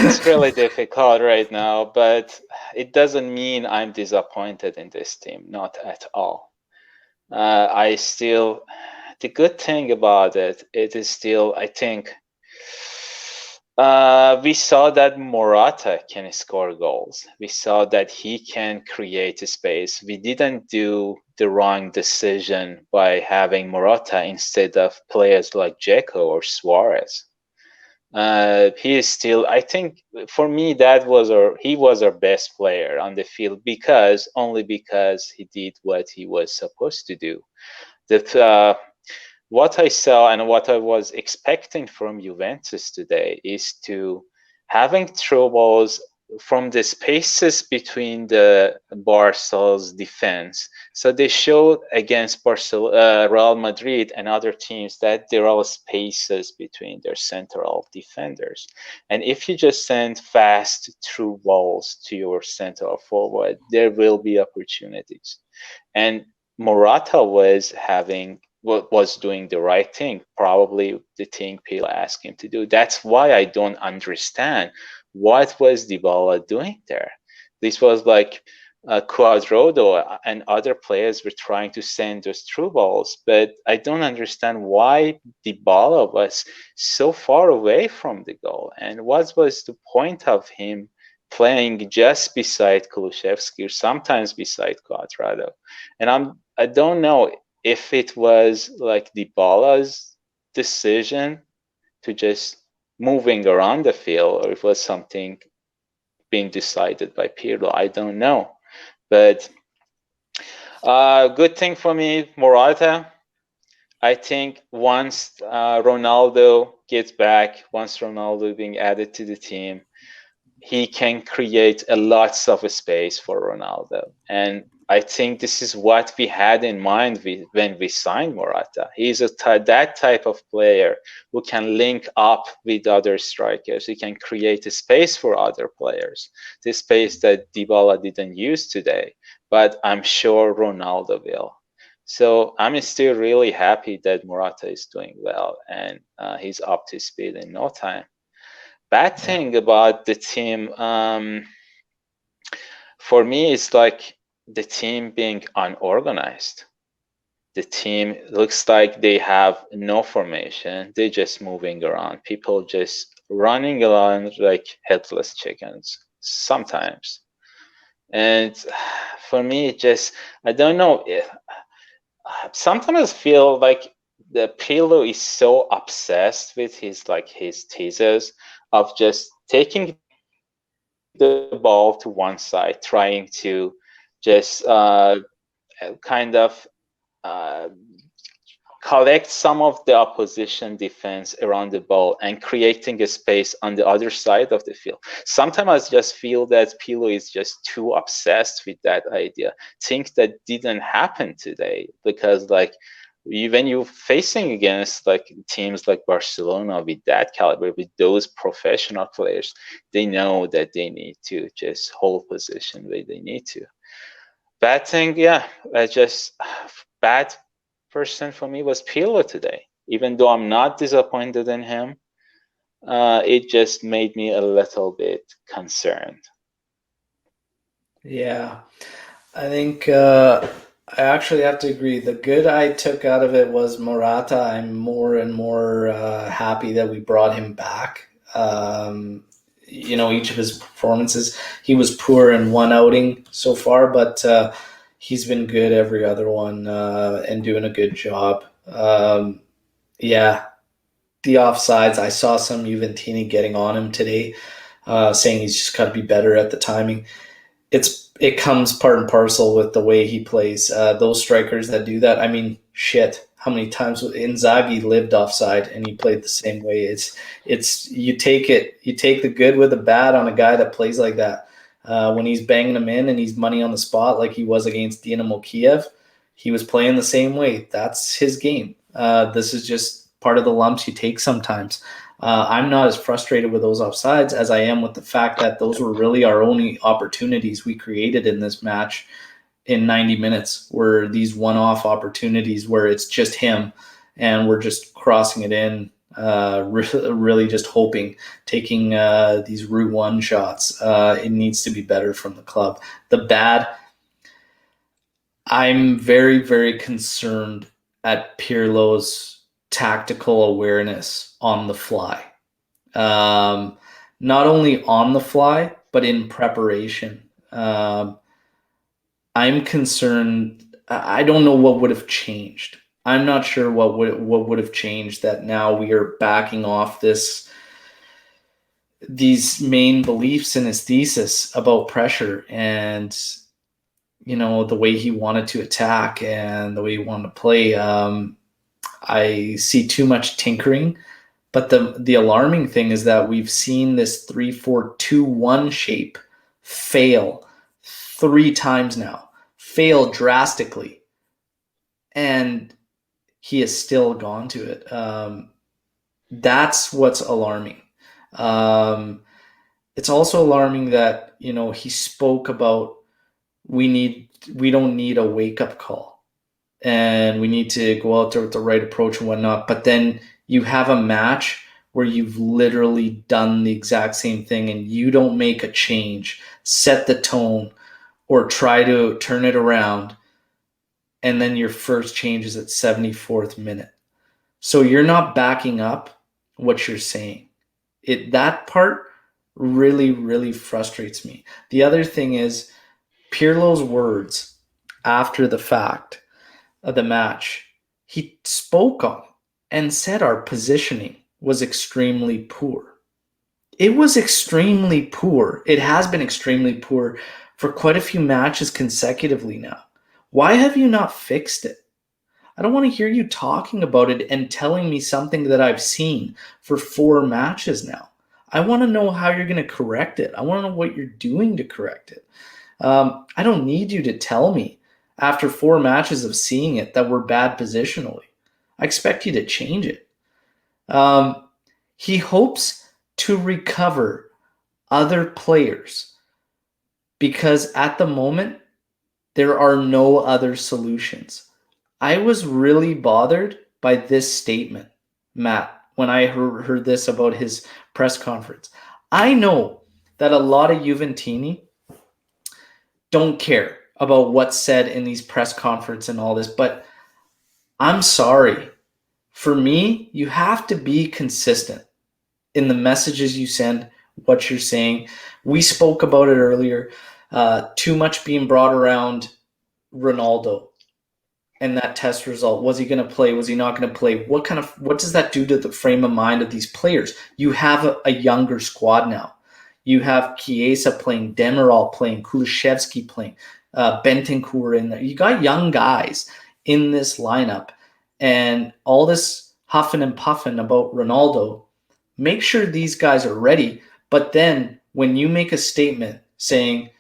Speaker 2: It's really difficult right now, but it doesn't mean I'm disappointed in this team, not at all. The good thing about it is still, I think, we saw that Morata can score goals. We saw that he can create a space. We didn't do the wrong decision by having Morata instead of players like Dzeko or Suarez. He is still, I think, for me, he was our best player on the field only because he did what he was supposed to do. What I saw and what I was expecting from Juventus today is to having through balls from the spaces between the Barca's defense. So they showed against Real Madrid and other teams that there are spaces between their central defenders. And if you just send fast through balls to your central forward, there will be opportunities. And Morata was doing the right thing, probably the thing Pirlo asked him to do. That's why I don't understand what was Dybala doing there. This was like Cuadrado and other players were trying to send those through balls, but I don't understand why Dybala was so far away from the goal, and what was the point of him playing just beside Kulusevski or sometimes beside Cuadrado. And I don't know if it was like Dybala's decision to just moving around the field, or if it was something being decided by Pirlo. I don't know. But good thing for me, Morata. I think once Ronaldo gets back, once Ronaldo being added to the team, he can create a lots of space for Ronaldo. And I think this is what we had in mind when we signed Morata. He's that type of player who can link up with other strikers. He can create a space for other players, the space that Dybala didn't use today, but I'm sure Ronaldo will. So I'm still really happy that Morata is doing well and he's up to speed in no time. Bad thing about the team, for me, is like the team being unorganized. The team looks like they have no formation. They're just moving around. People just running around like headless chickens sometimes. And for me, I don't know. Sometimes I feel like the Pirlo is so obsessed with his teasers of just taking the ball to one side, trying to just kind of collect some of the opposition defense around the ball and creating a space on the other side of the field. Sometimes I just feel that Pirlo is just too obsessed with that idea. Things that didn't happen today because when you're facing against like teams like Barcelona with that caliber, with those professional players, they know that they need to just hold position where they need to. Bad thing, yeah, bad person for me was Pirlo today. Even though I'm not disappointed in him, it just made me a little bit concerned.
Speaker 1: Yeah, I think I actually have to agree. The good I took out of it was Morata. I'm more and more happy that we brought him back. Each of his performances, he was poor in one outing so far, but he's been good every other one and doing a good job. Yeah, the offsides. I saw some Juventini getting on him today, saying he's just got to be better at the timing. It comes part and parcel with the way he plays. Those strikers that do that, I mean, shit. How many times Inzaghi lived offside and he played the same way? It's you take the good with the bad on a guy that plays like that. When he's banging them in and he's money on the spot like he was against Dynamo Kiev, he was playing the same way. That's his game. This is just part of the lumps you take sometimes. I'm not as frustrated with those offsides as I am with the fact that those were really our only opportunities we created in this match in 90 minutes, were these one-off opportunities where it's just him and we're just crossing it in, really just hoping, taking these Route 1 shots. It needs to be better from the club. The bad, I'm very, very concerned at Pirlo's tactical awareness on the fly. Not only on the fly, but in preparation. I'm concerned. I don't know what would have changed. I'm not sure what would have changed that now we are backing off these main beliefs in his thesis about pressure and the way he wanted to attack and the way he wanted to play. I see too much tinkering. But the alarming thing is that we've seen this 3-4-2-1 shape fail 3 times now, fail drastically, and he has still gone to it. That's what's alarming. It's also alarming that he spoke about we don't need a wake-up call, and we need to go out there with the right approach and whatnot. But then you have a match where you've literally done the exact same thing and you don't make a change, set the tone, or try to turn it around, and then your first change is at 74th minute. So you're not backing up what you're saying. That part really, really frustrates me. The other thing is Pirlo's words after the fact of the match. He spoke on it and said our positioning was extremely poor. It was extremely poor. It has been extremely poor for quite a few matches consecutively now. Why have you not fixed it? I don't want to hear you talking about it and telling me something that I've seen for 4 matches now. I want to know how you're going to correct it. I want to know what you're doing to correct it. I don't need you to tell me after 4 matches of seeing it that we're bad positionally. I expect you to change it. He hopes to recover other players because at the moment, there are no other solutions. I was really bothered by this statement, Matt, when I heard this about his press conference. I know that a lot of Juventini don't care about what's said in these press conferences and all this, but I'm sorry. For me, you have to be consistent in the messages you send, what you're saying. We spoke about it earlier. Too much being brought around Ronaldo and that test result. Was he going to play? Was he not going to play? What does that do to the frame of mind of these players? You have a younger squad now. You have Chiesa playing, Demiral playing, Kulusevski playing, Bentancur in there. You got young guys in this lineup, and all this huffing and puffing about Ronaldo. Make sure these guys are ready. But then when you make a statement saying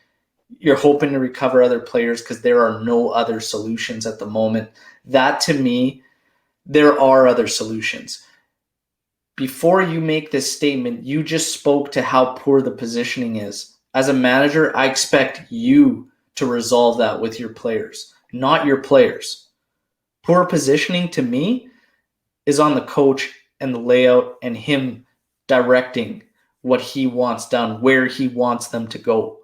Speaker 1: you're hoping to recover other players because there are no other solutions at the moment, that to me, there are other solutions. Before you make this statement, you just spoke to how poor the positioning is. As a manager, I expect you to resolve that with your players, not your players. Poor positioning to me is on the coach and the layout and him directing what he wants done, where he wants them to go.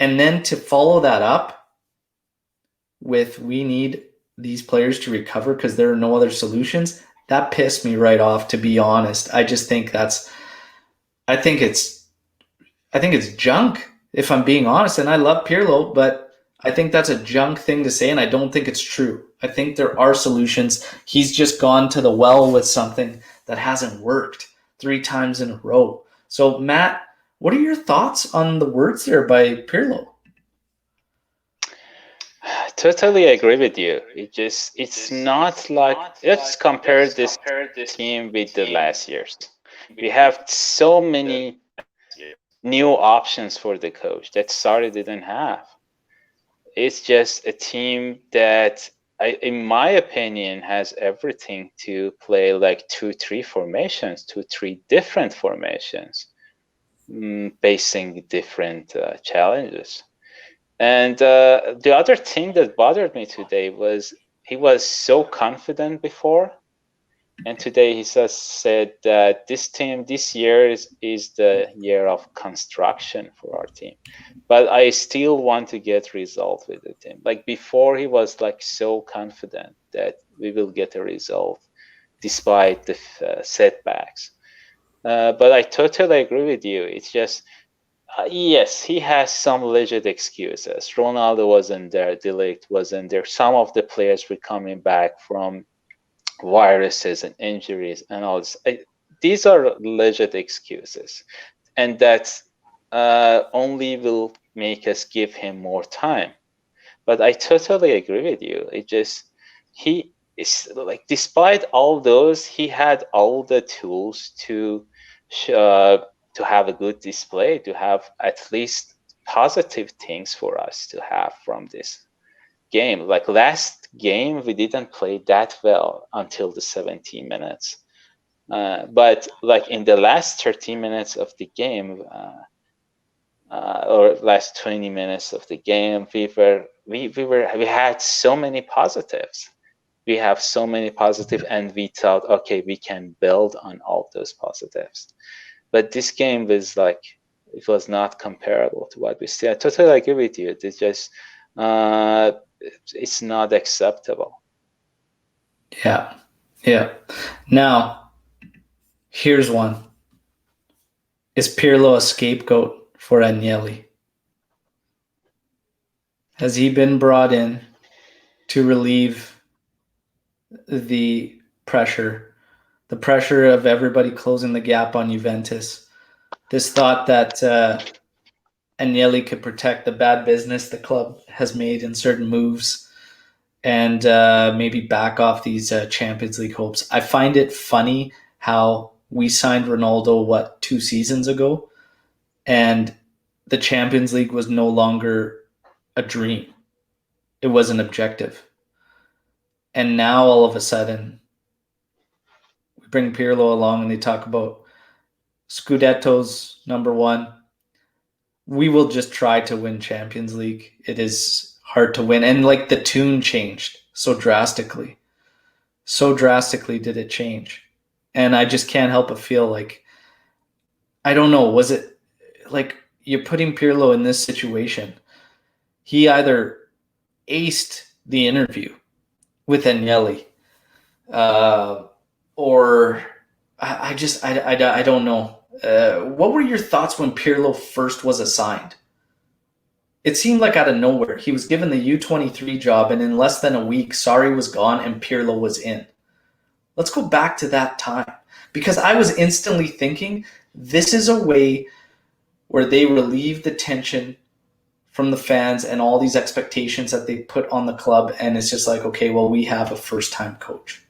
Speaker 1: And then to follow that up, with we need these players to recover because there are no other solutions, that pissed me right off, to be honest. I just think I think it's junk, if I'm being honest. And I love Pirlo, but I think that's a junk thing to say, and I don't think it's true. I think there are solutions. He's just gone to the well with something that hasn't worked 3 times in a row. So, Matt, what are your thoughts on the words there by Pirlo?
Speaker 2: Totally agree with you. It's not like, let's compare this team with the last years. We have so many new options for the coach that Sarri didn't have. It's just a team that, in my opinion, has everything to play like 2-3 formations, 2-3 different formations, facing different challenges. And the other thing that bothered me today was he was so confident before, and today he said that this team this year is the year of construction for our team. But I still want to get results with the team. Like before, he was like so confident that we will get a result despite the setbacks. But I totally agree with you. It's just, yes, he has some legit excuses. Ronaldo wasn't there, De Ligt wasn't there. Some of the players were coming back from viruses and injuries and all this. These are legit excuses, and that only will make us give him more time. But I totally agree with you. It just, he is like, despite all those, he had all the tools to have a good display, to have at least positive things for us to have from this game. Like last game, we didn't play that well until the 17 minutes. But like in the last 13 minutes of the game, or last 20 minutes of the game, we had so many positives. We have so many positives, and we thought, okay, we can build on all those positives. But this game was like, it was not comparable to what we see. I totally agree with you. It's just, it's not acceptable.
Speaker 1: Yeah. Now, here's one. Is Pirlo a scapegoat for Agnelli? Has he been brought in to relieve the pressure of everybody closing the gap on Juventus? This thought that Agnelli could protect the bad business the club has made in certain moves and maybe back off these Champions League hopes. I find it funny how we signed Ronaldo, 2 seasons ago, and the Champions League was no longer a dream. It was an objective. And now all of a sudden, we bring Pirlo along and they talk about Scudetto's number 1. We will just try to win Champions League. It is hard to win. And like the tune changed so drastically. So drastically did it change. And I just can't help but feel like, I don't know, was it like you're putting Pirlo in this situation? He either aced the interview with Agnelli, or I don't know. What were your thoughts when Pirlo first was assigned? It seemed like out of nowhere. He was given the U23 job, and in less than a week, Sarri was gone and Pirlo was in. Let's go back to that time, because I was instantly thinking, this is a way where they relieve the tension from the fans and all these expectations that they put on the club, and it's just like, okay, well, we have a first-time coach.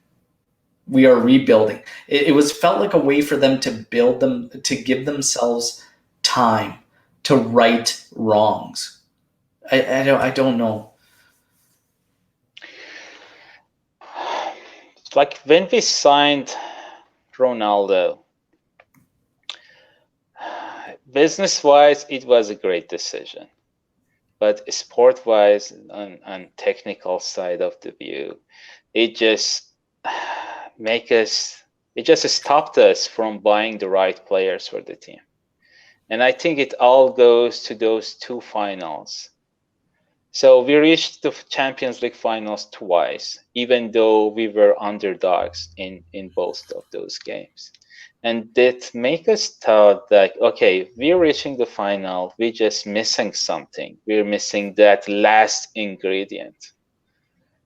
Speaker 1: We are rebuilding. It was felt like a way for them to build them, to give themselves time to right wrongs. I don't know.
Speaker 2: Like when we signed Ronaldo, business-wise, it was a great decision. But sport-wise, on technical side of the view, it just stopped us from buying the right players for the team. And I think it all goes to those 2 finals. So we reached the Champions League finals twice, even though we were underdogs in both of those games. And that make us thought that, okay, we're reaching the final, we're just missing something. We're missing that last ingredient.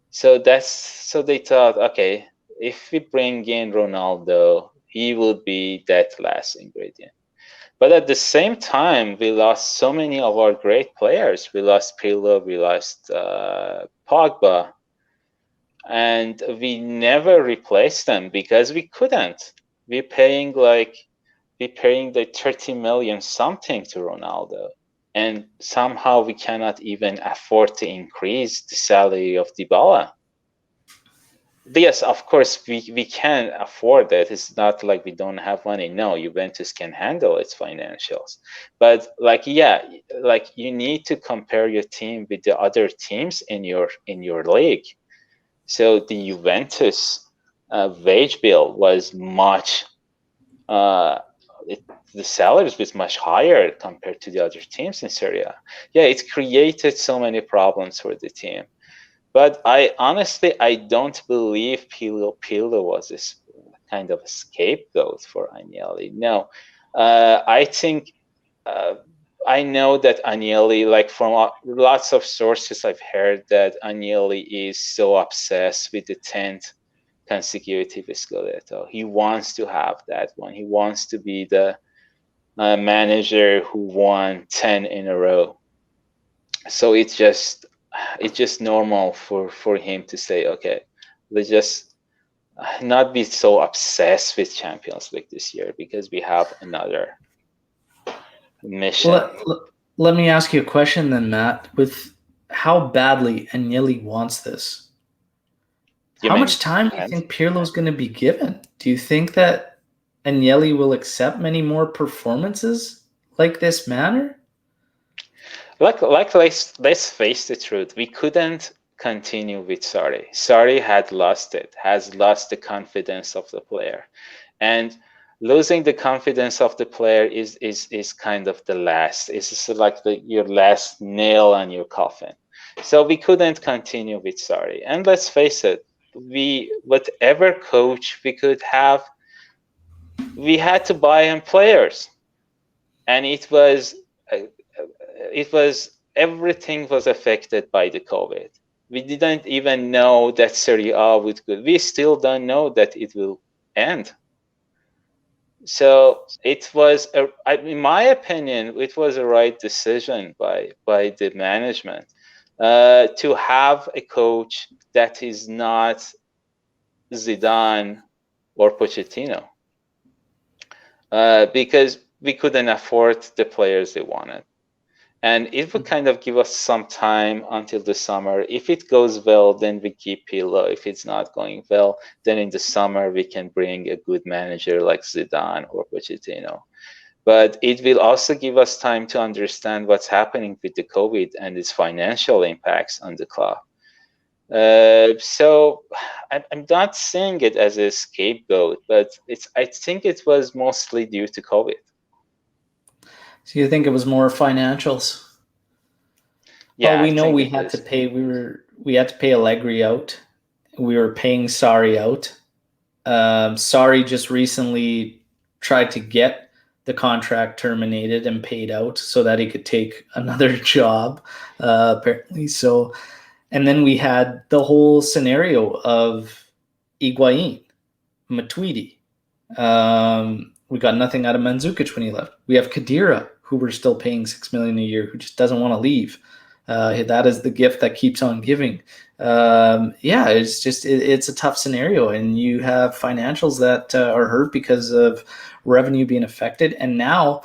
Speaker 2: So they thought, okay, if we bring in Ronaldo, he will be that last ingredient. But at the same time, we lost so many of our great players. We lost Pirlo, we lost Pogba, and we never replaced them because we couldn't. We're paying the 30 million something to Ronaldo, and somehow we cannot even afford to increase the salary of Dybala. Yes, of course, we can afford it. It's not like we don't have money. No, Juventus can handle its financials. But yeah, you need to compare your team with the other teams in your league. So the Juventus wage bill was much uh, the salaries was much higher compared to the other teams in Serie A. Yeah, it created so many problems for the team. But I don't believe Pirlo was this kind of a scapegoat for Agnelli. No, I think I know that Agnelli, like from lots of sources, I've heard that Agnelli is so obsessed with the 10th consecutive Scudetto. He wants to have that one. He wants to be the manager who won 10 in a row. So it's just normal for him to say, okay, let's just not be so obsessed with Champions League this year because we have another mission.
Speaker 1: Let me ask you a question then, Matt. With how badly Agnelli wants this,
Speaker 2: You
Speaker 1: how
Speaker 2: mean
Speaker 1: much time do you think Pirlo's going to be given? Do you think that Agnelli will accept many more performances like this manner?
Speaker 2: let's face the truth. We couldn't continue with Sarri. Sarri has lost the confidence of the player, and losing the confidence of the player is kind of the last. It's like your last nail on your coffin. So we couldn't continue with Sarri. And let's face it, whatever coach we could have, we had to buy him players, and everything was affected by the COVID. We didn't even know that Serie A would go. We still don't know that it will end. So it was, in my opinion, it was a right decision by the management to have a coach that is not Zidane or Pochettino, because we couldn't afford the players they wanted. And it would kind of give us some time until the summer. If it goes well, then we keep Pirlo. If it's not going well, then in the summer we can bring a good manager like Zidane or Pochettino. But it will also give us time to understand what's happening with the COVID and its financial impacts on the club. So I'm not saying it as a scapegoat, but I think it was mostly due to COVID.
Speaker 1: So you think it was more financials?
Speaker 2: Yeah,
Speaker 1: Well, we
Speaker 2: I
Speaker 1: know
Speaker 2: think
Speaker 1: we
Speaker 2: it
Speaker 1: had to
Speaker 2: is.
Speaker 1: pay. We had to pay Allegri out. We were paying Sarri out. Sarri just recently tried to get the contract terminated and paid out so that he could take another job, apparently. So, and then we had the whole scenario of Higuain, Matuidi. We got nothing out of Mandzukic when he left. We have Khedira, who we're still paying $6 million a year, who just doesn't want to leave. That is the gift that keeps on giving. Yeah, it's a tough scenario, and you have financials that are hurt because of revenue being affected, and now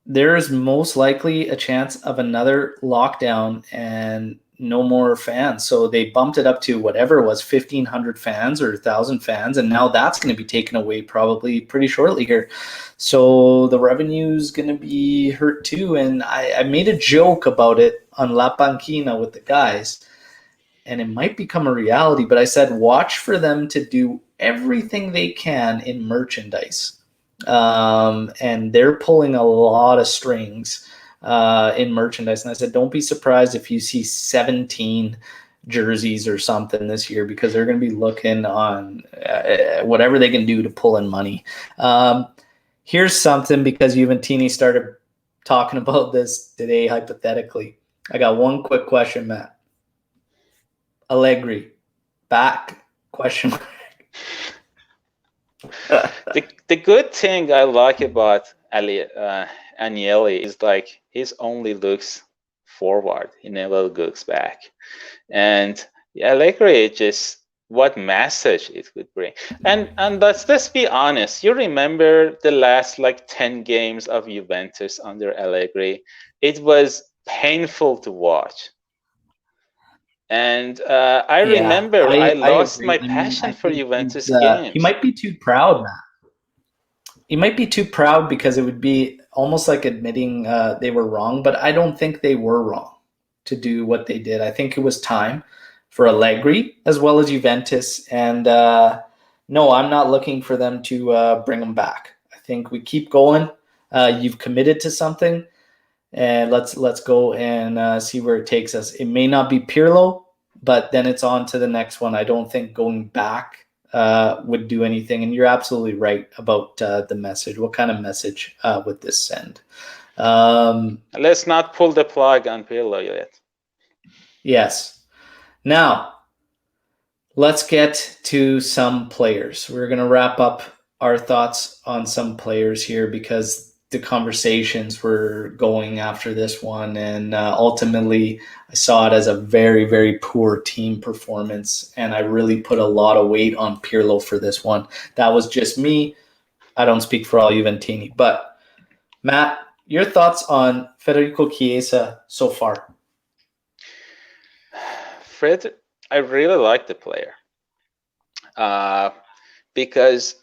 Speaker 1: there is most likely a chance of another lockdown and no more fans. So they bumped it up to whatever it was, 1,500 fans or 1,000 fans, and now that's going to be taken away probably pretty shortly here. So the revenue is going to be hurt too. And I made a joke about it on La Panquina with the guys, and it might become a reality, but I said watch for them to do everything they can in merchandise. And they're pulling a lot of strings in merchandise. And I said, don't be surprised if you see 17 jerseys or something this year, because they're going to be looking on whatever they can do to pull in money. Here's something, because Juventini started talking about this today hypothetically. I got one quick question, Matt. Allegri, back? Question mark.
Speaker 2: The good thing I like about Agnelli is like he only looks forward. He never looks back. And Allegri, just what message it would bring. And let's be honest. You remember the last like 10 games of Juventus under Allegri? It was painful to watch. And I remember I lost my passion for Juventus games.
Speaker 1: He might be too proud, Matt. He might be too proud, because it would be almost like admitting they were wrong, but I don't think they were wrong to do what they did. I think it was time for Allegri as well as Juventus. And no, I'm not looking for them to bring them back. I think we keep going. You've committed to something, and let's go and see where it takes us. It may not be Pirlo, but then it's on to the next one. I don't think going back would do anything. And you're absolutely right about the message. What kind of message would this send?
Speaker 2: Let's not pull the plug on Pirlo yet.
Speaker 1: Yes. Now, let's get to some players. We're going to wrap up our thoughts on some players here, because the conversations were going after this one. And ultimately, I saw it as a very, very poor team performance. And I really put a lot of weight on Pirlo for this one. That was just me. I don't speak for all Juventini. But, Matt, your thoughts on Federico Chiesa so far?
Speaker 2: Fred, I really like the player because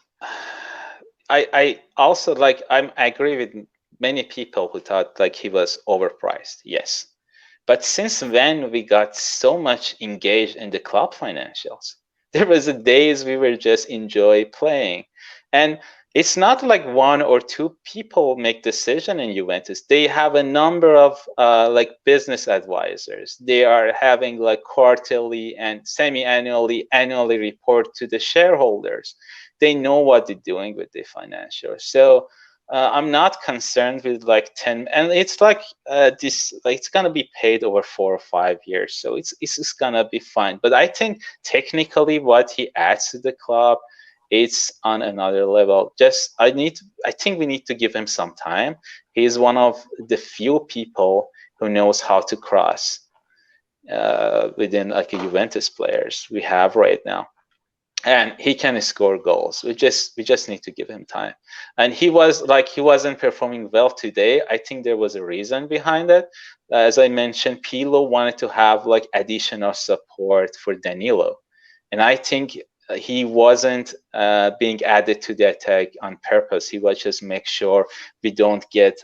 Speaker 2: I also like, I agree with many people who thought like he was overpriced. Yes. But since when we got so much engaged in the club financials? There was a days we were just enjoy playing. And it's not like one or two people make decision in Juventus. They have a number of like business advisors. They are having like quarterly and semi-annually, annually report to the shareholders. They know what they're doing with the financials. So I'm not concerned with like 10, and it's like this, like it's gonna be paid over 4 or 5 years. So it's just gonna be fine. But I think technically what he adds to the club, it's on another level. Just I think we need to give him some time. He's one of the few people who knows how to cross within like a Juventus players we have right now, and he can score goals. We just need to give him time. And he wasn't performing well today. I think there was a reason behind it. As I mentioned, Pirlo wanted to have like additional support for Danilo, and I think he wasn't being added to the attack on purpose. He was just make sure we don't get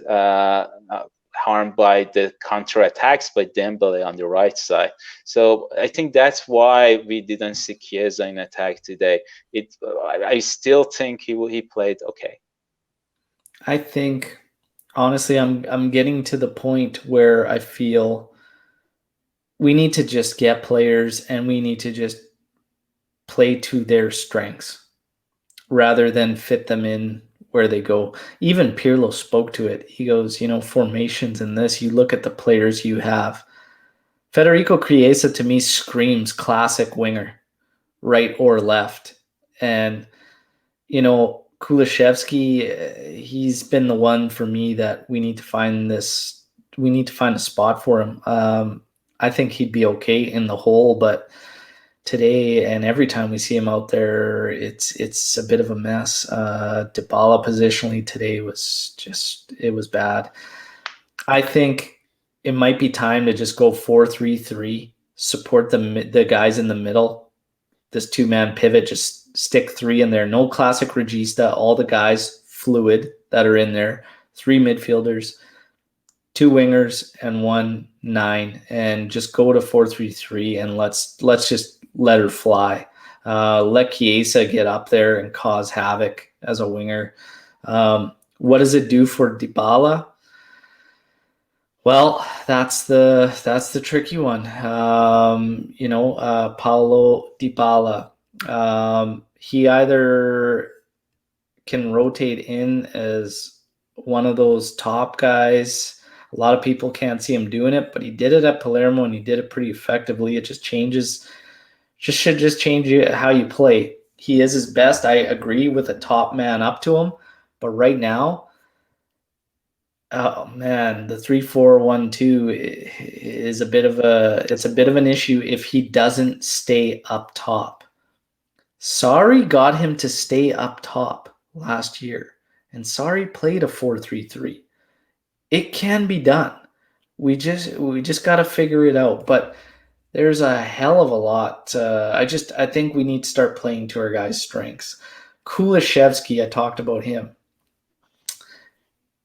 Speaker 2: harmed by the counter attacks by Dembele on the right side. So I think that's why we didn't see Chiesa in attack today. I still think he played okay.
Speaker 1: I think honestly, I'm getting to the point where I feel we need to just get players, and we need to just play to their strengths rather than fit them in where they go. Even Pirlo spoke to it. He goes, formations in this, you look at the players you have. Federico Chiesa to me screams classic winger, right or left. And, Kulusevski, he's been the one for me that we need to find a spot for him. I think he'd be okay in the hole, but today and every time we see him out there, it's a bit of a mess. Dybala positionally today it was bad. I think it might be time to just go 4-3-3, support the guys in the middle. This two-man pivot, just stick three in there. No classic regista, all the guys fluid that are in there. 3 midfielders, 2 wingers, and 1 9, and just go to 4-3-3, and let's just let her fly. Let Chiesa get up there and cause havoc as a winger. What does it do for Dybala? Well, that's the tricky one. Paulo Dybala. He either can rotate in as one of those top guys. A lot of people can't see him doing it, but he did it at Palermo and he did it pretty effectively. It just changes, should just change how you play. He is his best. I agree with a top man up to him, but right now, oh man, the 3-4-1-2 is a bit of an issue if he doesn't stay up top. Sarri got him to stay up top last year, and Sarri played a 4-3-3. It can be done. We just got to figure it out. But there's a hell of a lot. I think we need to start playing to our guys' strengths. Kulishevsky, I talked about him,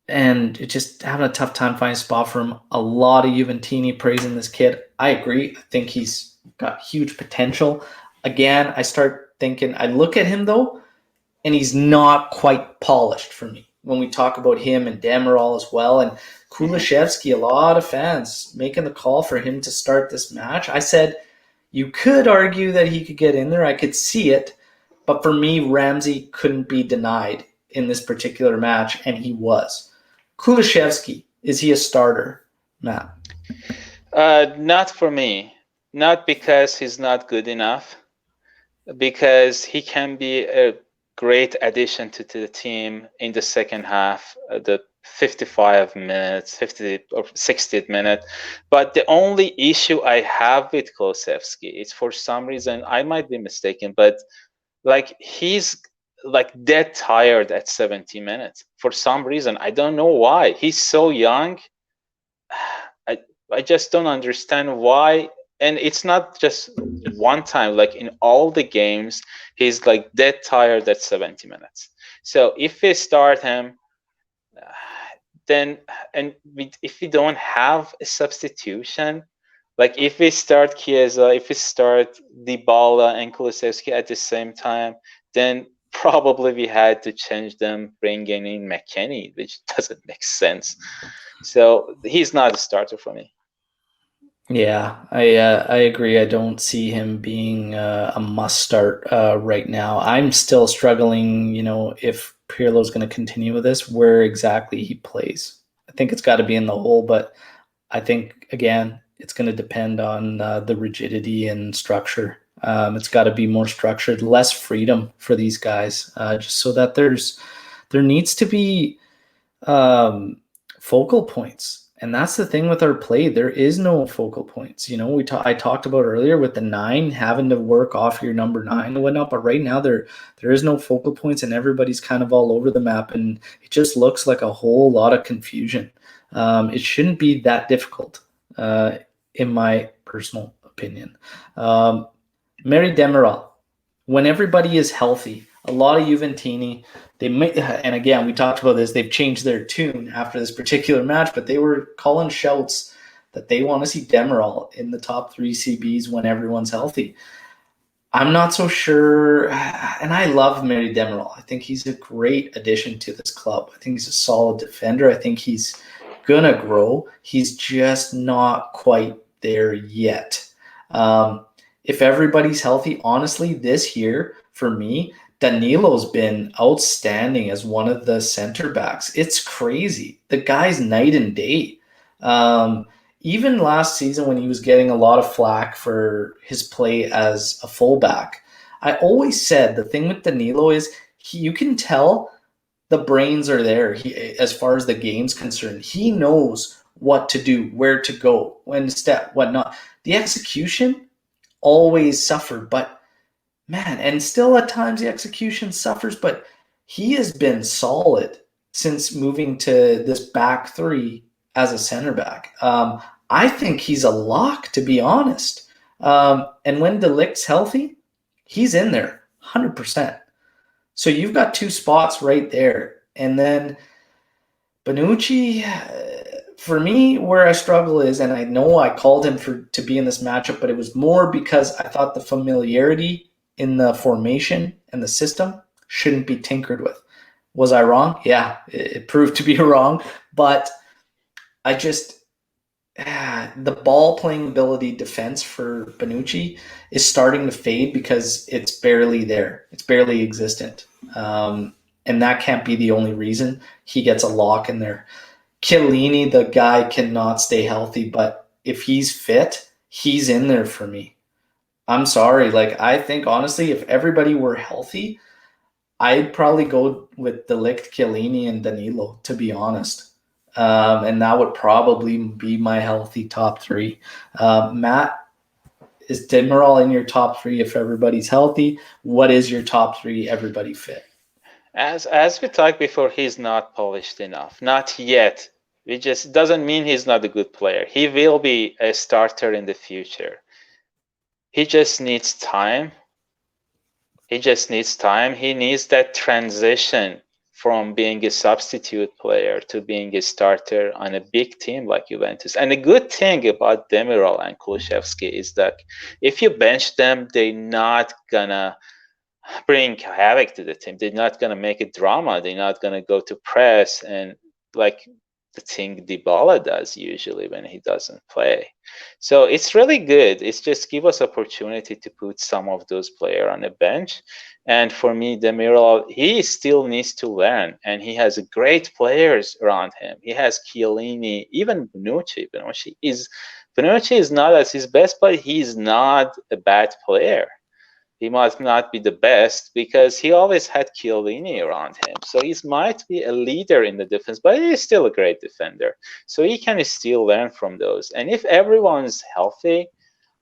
Speaker 1: and just having a tough time finding a spot for him. A lot of Juventini praising this kid. I agree. I think he's got huge potential. Again, I start thinking, I look at him though, and he's not quite polished for me when we talk about him and Demirol as well. And Kulishevsky, a lot of fans making the call for him to start this match. I said, you could argue that he could get in there. I could see it. But for me, Ramsey couldn't be denied in this particular match, and he was. Kulishevsky, is he a starter, Matt?
Speaker 2: Not for me. Not because he's not good enough, because he can be a great addition to the team in the second half, the 55 minutes, 50 or 60th minute. But the only issue I have with Kulishevsky is, for some reason, I might be mistaken, but like he's like dead tired at 70 minutes for some reason. I don't know why. He's so young. I just don't understand why. And it's not just one time, like in all the games, he's like dead tired at 70 minutes. So if we start him, then, and if we don't have a substitution, like if we start Chiesa, if we start Dybala and Kulusevski at the same time, then probably we had to change them, bringing in McKennie, which doesn't make sense. So he's not a starter for me.
Speaker 1: Yeah, I agree. I don't see him being a must start right now. I'm still struggling, if Pirlo's going to continue with this, where exactly he plays. I think it's got to be in the hole, but I think, again, it's going to depend on the rigidity and structure. It's got to be more structured, less freedom for these guys, just so that there needs to be focal points. And that's the thing with our play. There is no focal points. I talked about earlier with the 9 having to work off your number 9 and whatnot, but right now there is no focal points and everybody's kind of all over the map, and it just looks like a whole lot of confusion. It shouldn't be that difficult, in my personal opinion. Mary Demiral, when everybody is healthy, a lot of Juventini, and again, we talked about this, they've changed their tune after this particular match, but they were calling shouts that they want to see Demiral in the top 3 CBs when everyone's healthy. I'm not so sure, and I love Mary Demiral. I think he's a great addition to this club. I think he's a solid defender. I think he's gonna grow. He's just not quite there yet. If everybody's healthy, honestly, this year, for me, Danilo's been outstanding as one of the center backs. It's crazy. The guy's night and day. Even last season when he was getting a lot of flack for his play as a fullback, I always said the thing with Danilo is you can tell the brains are there. As far as the game's concerned, he knows what to do, where to go, when to step, what not. The execution always suffered, but man, and still at times the execution suffers, but he has been solid since moving to this back 3 as a center back. I think he's a lock, to be honest. And when De Ligt's healthy, he's in there 100%. So you've got 2 spots right there. And then Bonucci, for me, where I struggle is, and I know I called him to be in this matchup, but it was more because I thought the familiarity in the formation and the system shouldn't be tinkered with. Was I wrong? Yeah, it proved to be wrong. But the ball playing ability defense for Bonucci is starting to fade because it's barely there. It's barely existent. And that can't be the only reason he gets a lock in there. Chiellini, the guy cannot stay healthy, but if he's fit, he's in there for me. I'm sorry. Like, I think honestly, if everybody were healthy, I'd probably go with De Ligt, Chiellini, and Danilo, to be honest. And that would probably be my healthy top three. Matt, is Demiral in your top three if everybody's healthy? What is your top three, everybody fit?
Speaker 2: As we talked before, he's not polished enough. Not yet. It just doesn't mean he's not a good player. He will be a starter in the future. He just needs time. He needs that transition from being a substitute player to being a starter on a big team like Juventus. And the good thing about Demiral and Kulusevski is that if you bench them, they're not gonna bring havoc to the team. They're not gonna make a drama. They're not gonna go to press and like the thing Dybala does usually when he doesn't play. So it's really good. It's just give us opportunity to put some of those players on the bench. And for me, Demiral, he still needs to learn, and he has great players around him. He has Chiellini, even Bonucci. Bonucci is not at his best, but he's not a bad player. He must not be the best because he always had Chiellini around him. So he might be a leader in the defense, but he is still a great defender. So he can still learn from those. And if everyone's healthy,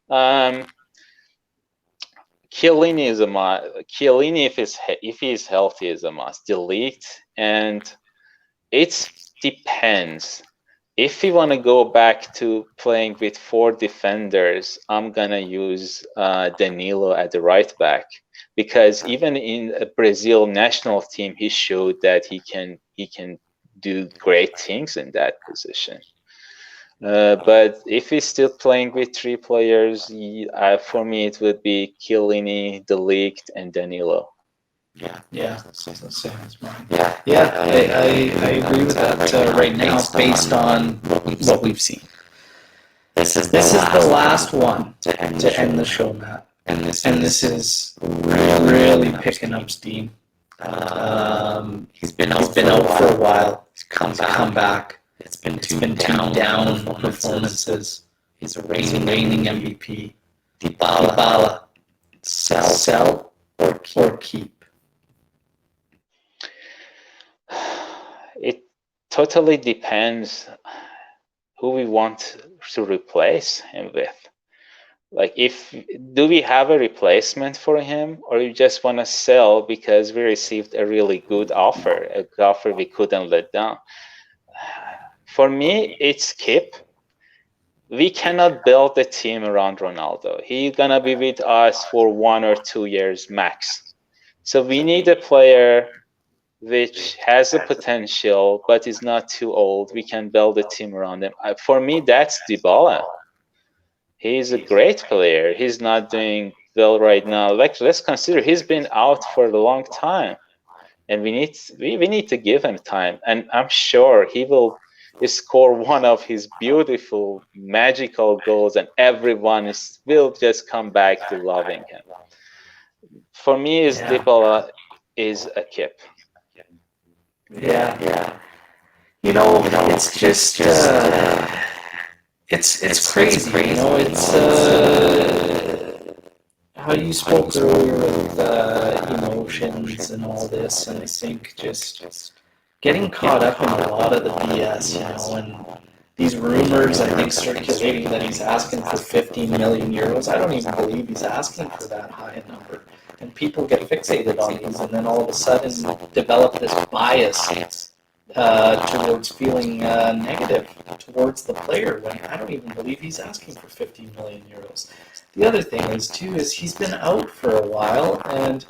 Speaker 2: Chiellini is a must. Chiellini, if he's healthy, is a must. Delete, and it depends. If we want to go back to playing with 4 defenders, I'm gonna use Danilo at the right back, because even in a Brazil national team, he showed that he can do great things in that position. But if he's still playing with 3 players, for me it would be Chiellini, De Ligt, and Danilo.
Speaker 1: Yeah, same as mine. I agree with that right now based on what we've seen. This is the last one to end the show, Matt. And this is really picking up steam. He's been out for a while. He's come back. It's been two down performances. He's a reigning MVP. Dybala, sell or keep.
Speaker 2: It totally depends who we want to replace him with. Like, do we have a replacement for him, or you just want to sell because we received a really good offer, an offer we couldn't let down? For me, it's keep. We cannot build a team around Ronaldo. He's gonna be with us for 1 or 2 years max. So we need a player which has a potential but is not too old. We can build a team around him. For me, that's Dybala. He's a great player. He's not doing well right now. Like, let's consider he's been out for a long time, and we need to give him time. And I'm sure he will score one of his beautiful, magical goals, and everyone will just come back to loving him. For me, Dybala is a keep.
Speaker 1: Yeah. You know, it's just it's crazy. You know, it's how you spoke earlier with emotions and all this, and I think just getting caught up in a lot of the BS, you know, and these rumors, I think, circulating that he's asking for 15 million euros. I don't even believe he's asking for that high a number. And people get fixated on these, and then all of a sudden develop this bias towards feeling negative towards the player, when I don't even believe he's asking for 15 million euros. The other thing is, too, is he's been out for a while, and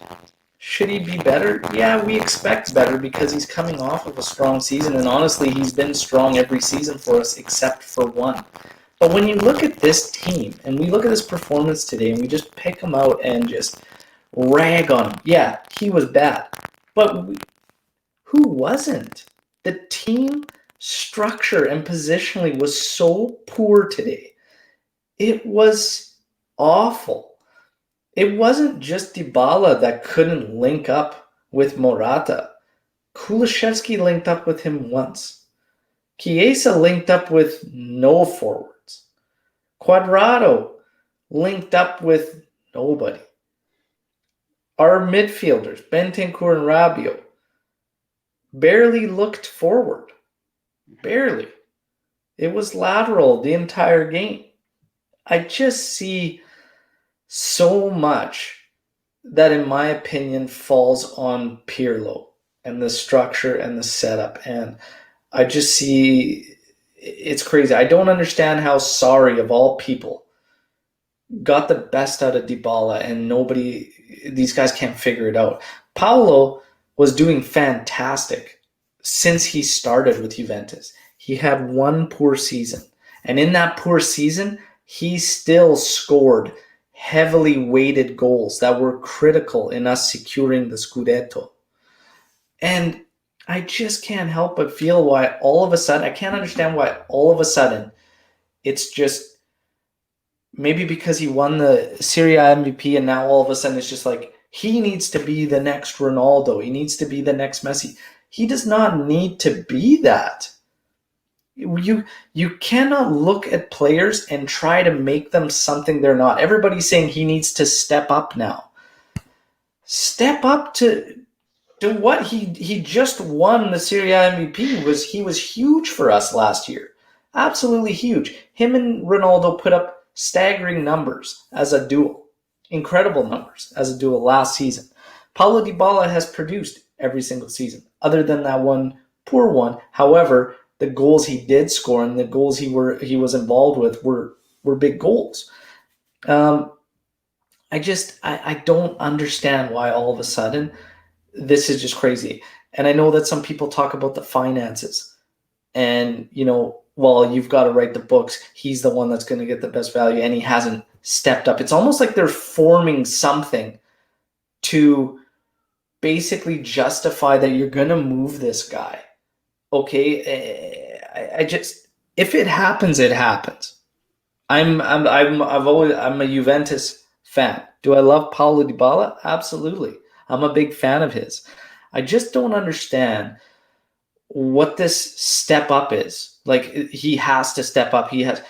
Speaker 1: should he be better? Yeah, we expect better because he's coming off of a strong season, and honestly, he's been strong every season for us except for one. But when you look at this team, and we look at his performance today, and we just pick him out and just rag on him. Yeah, he was bad. But who wasn't? The team structure and positionally was so poor today. It was awful. It wasn't just Dybala that couldn't link up with Morata. Kulusevski linked up with him once. Chiesa linked up with no forwards. Cuadrado linked up with nobody. Our midfielders, Bentancur and Rabiot, barely looked forward. Barely. It was lateral the entire game. I just see so much that, in my opinion, falls on Pirlo and the structure and the setup. And I just see it's crazy. I don't understand how Sarri, of all people, got the best out of Dybala, and these guys can't figure it out. Paulo was doing fantastic since he started with Juventus. He had one poor season, and in that poor season, he still scored heavily weighted goals that were critical in us securing the Scudetto. And I just can't help but feel why all of a sudden, I can't understand why all of a sudden it's just maybe because he won the Serie A MVP, and now all of a sudden it's just like he needs to be the next Ronaldo. He needs to be the next Messi. He does not need to be that. You cannot look at players and try to make them something they're not. Everybody's saying he needs to step up now. Step up to what? He just won the Serie A MVP. He was huge for us last year. Absolutely huge. Him and Ronaldo put up staggering numbers as a duo. Incredible numbers as a duo last season. Paulo Dybala has produced every single season, other than that one poor one. However, the goals he did score and the goals he was involved with were big goals. I don't understand why all of a sudden this is just crazy. And I know that some people talk about the finances, and well, you've got to write the books. He's the one that's going to get the best value, and he hasn't stepped up. It's almost like they're forming something to basically justify that you're going to move this guy. Okay, if it happens, it happens. I'm a Juventus fan. Do I love Paulo Dybala? Absolutely. I'm a big fan of his. I just don't understand what this step up is. Like, he has to step up. A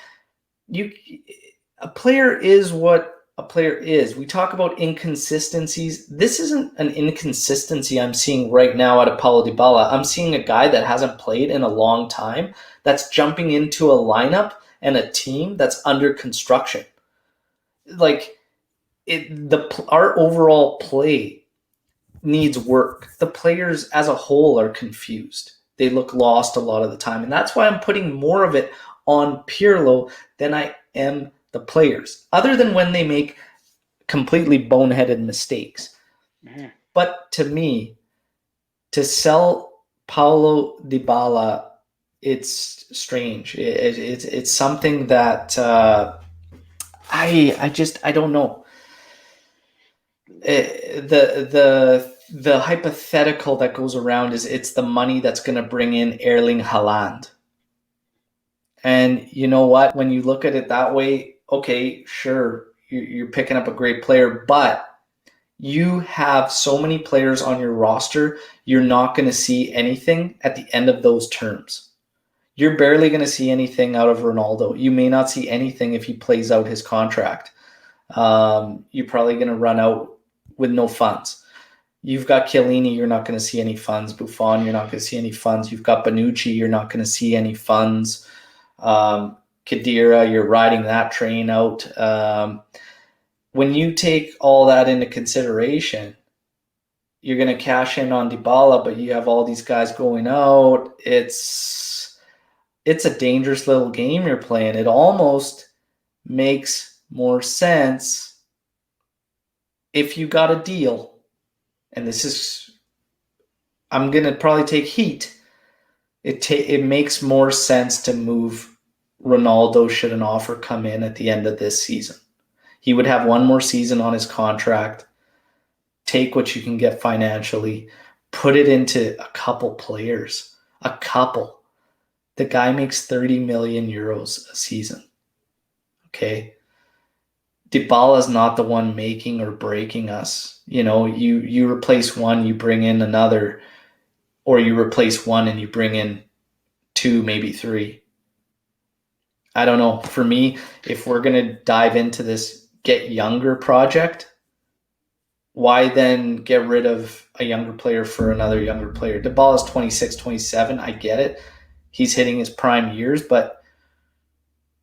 Speaker 1: player is what a player is. We talk about inconsistencies. This isn't an inconsistency I'm seeing right now out of Paulo Dybala. I'm seeing a guy that hasn't played in a long time that's jumping into a lineup and a team that's under construction. Like, our overall play needs work. The players as a whole are confused. They look lost a lot of the time. And that's why I'm putting more of it on Pirlo than I am the players, other than when they make completely boneheaded mistakes. Mm-hmm. But to me, to sell Paulo Dybala, it's strange. It's something that I don't know. The hypothetical that goes around is it's the money that's going to bring in Erling Haaland. And you know what? When you look at it that way, okay, sure, you're picking up a great player, but you have so many players on your roster, you're not going to see anything at the end of those terms. You're barely going to see anything out of Ronaldo. You may not see anything if he plays out his contract. You're probably going to run out with no funds. You've got Chiellini, you're not going to see any funds. Buffon, you're not going to see any funds. You've got Bonucci, you're not going to see any funds. Khedira, you're riding that train out. When you take all that into consideration, you're going to cash in on Dybala, but you have all these guys going out. It's a dangerous little game you're playing. It almost makes more sense if you got a deal. And I'm going to probably take heat. It makes more sense to move Ronaldo should an offer come in at the end of this season. He would have one more season on his contract. Take what you can get financially. Put it into a couple players. A couple. The guy makes 30 million euros a season. Okay. Dybala's not the one making or breaking us. You replace one, you bring in another, or you replace one and you bring in two, maybe three. I don't know. For me, if we're going to dive into this get younger project, why then get rid of a younger player for another younger player? Dybala is 26, 27. I get it. He's hitting his prime years, but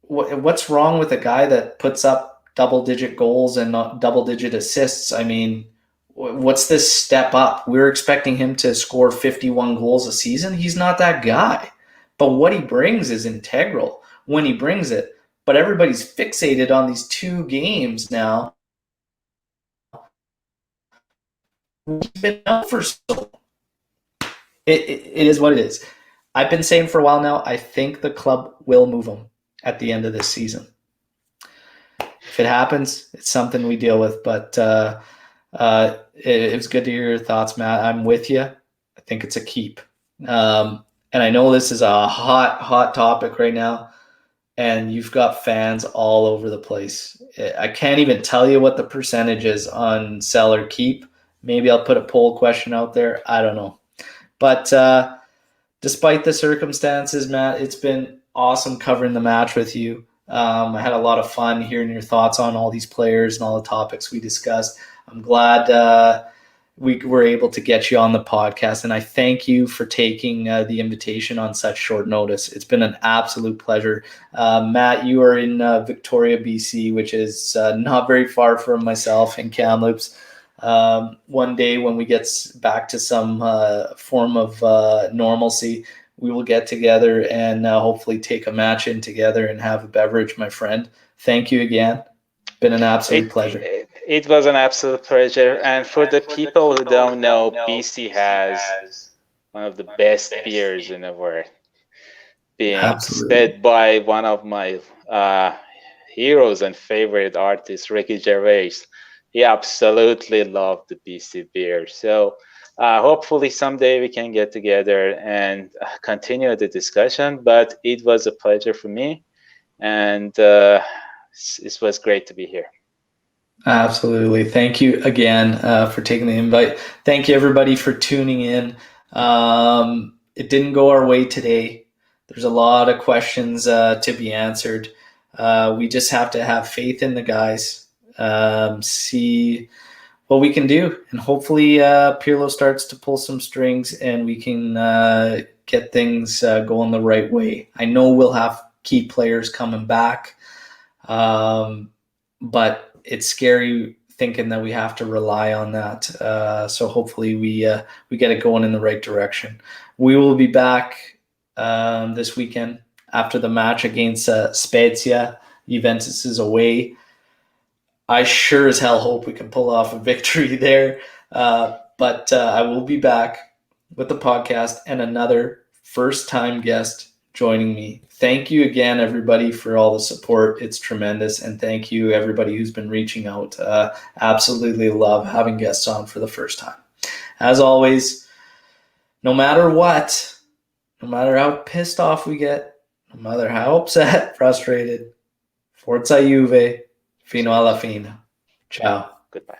Speaker 1: what's wrong with a guy that puts up double-digit goals and not double-digit assists? I mean, what's this step up? We're expecting him to score 51 goals a season. He's not that guy. But what he brings is integral when he brings it. But everybody's fixated on these 2 games now. He's been out for so long. It is what it is. I've been saying for a while now, I think the club will move him at the end of this season. If it happens, it's something we deal with. But it was good to hear your thoughts, Matt. I'm with you. I think it's a keep. And I know this is a hot topic right now, and you've got fans all over the place. I can't even tell you what the percentage is on sell or keep. Maybe I'll put a poll question out there. I don't know. But despite the circumstances, Matt, it's been awesome covering the match with you. I had a lot of fun hearing your thoughts on all these players and all the topics we discussed. I'm glad we were able to get you on the podcast, and I thank you for taking the invitation on such short notice. It's been an absolute pleasure. Matt, you are in Victoria, BC, which is not very far from myself in Kamloops. One day when we get back to some form of normalcy, we will get together and hopefully take a match in together and have a beverage, my friend. Thank you again. Been an absolute pleasure.
Speaker 2: It was an absolute pleasure. And for the people who don't know, BC has one of the best beers in the world, being said by one of my heroes and favorite artists, Ricky Gervais. He absolutely loved the BC beer. So hopefully someday we can get together and continue the discussion. But it was a pleasure for me, and it was great to be here.
Speaker 1: Absolutely. Thank you again for taking the invite. Thank you, everybody, for tuning in. It didn't go our way today. There's a lot of questions to be answered. We just have to have faith in the guys, see what we can do. And hopefully Pirlo starts to pull some strings and we can get things going the right way. I know we'll have key players coming back, but it's scary thinking that we have to rely on that. So hopefully we get it going in the right direction. We will be back this weekend after the match against Spezia. Juventus is away. I sure as hell hope we can pull off a victory there. But I will be back with the podcast and another first-time guest joining me. Thank you again, everybody, for all the support. It's tremendous. And thank you, everybody who's been reaching out. Absolutely love having guests on for the first time. As always, no matter what, no matter how pissed off we get, no matter how upset, frustrated, Forza Juve, fino alla fine. Ciao.
Speaker 2: Goodbye.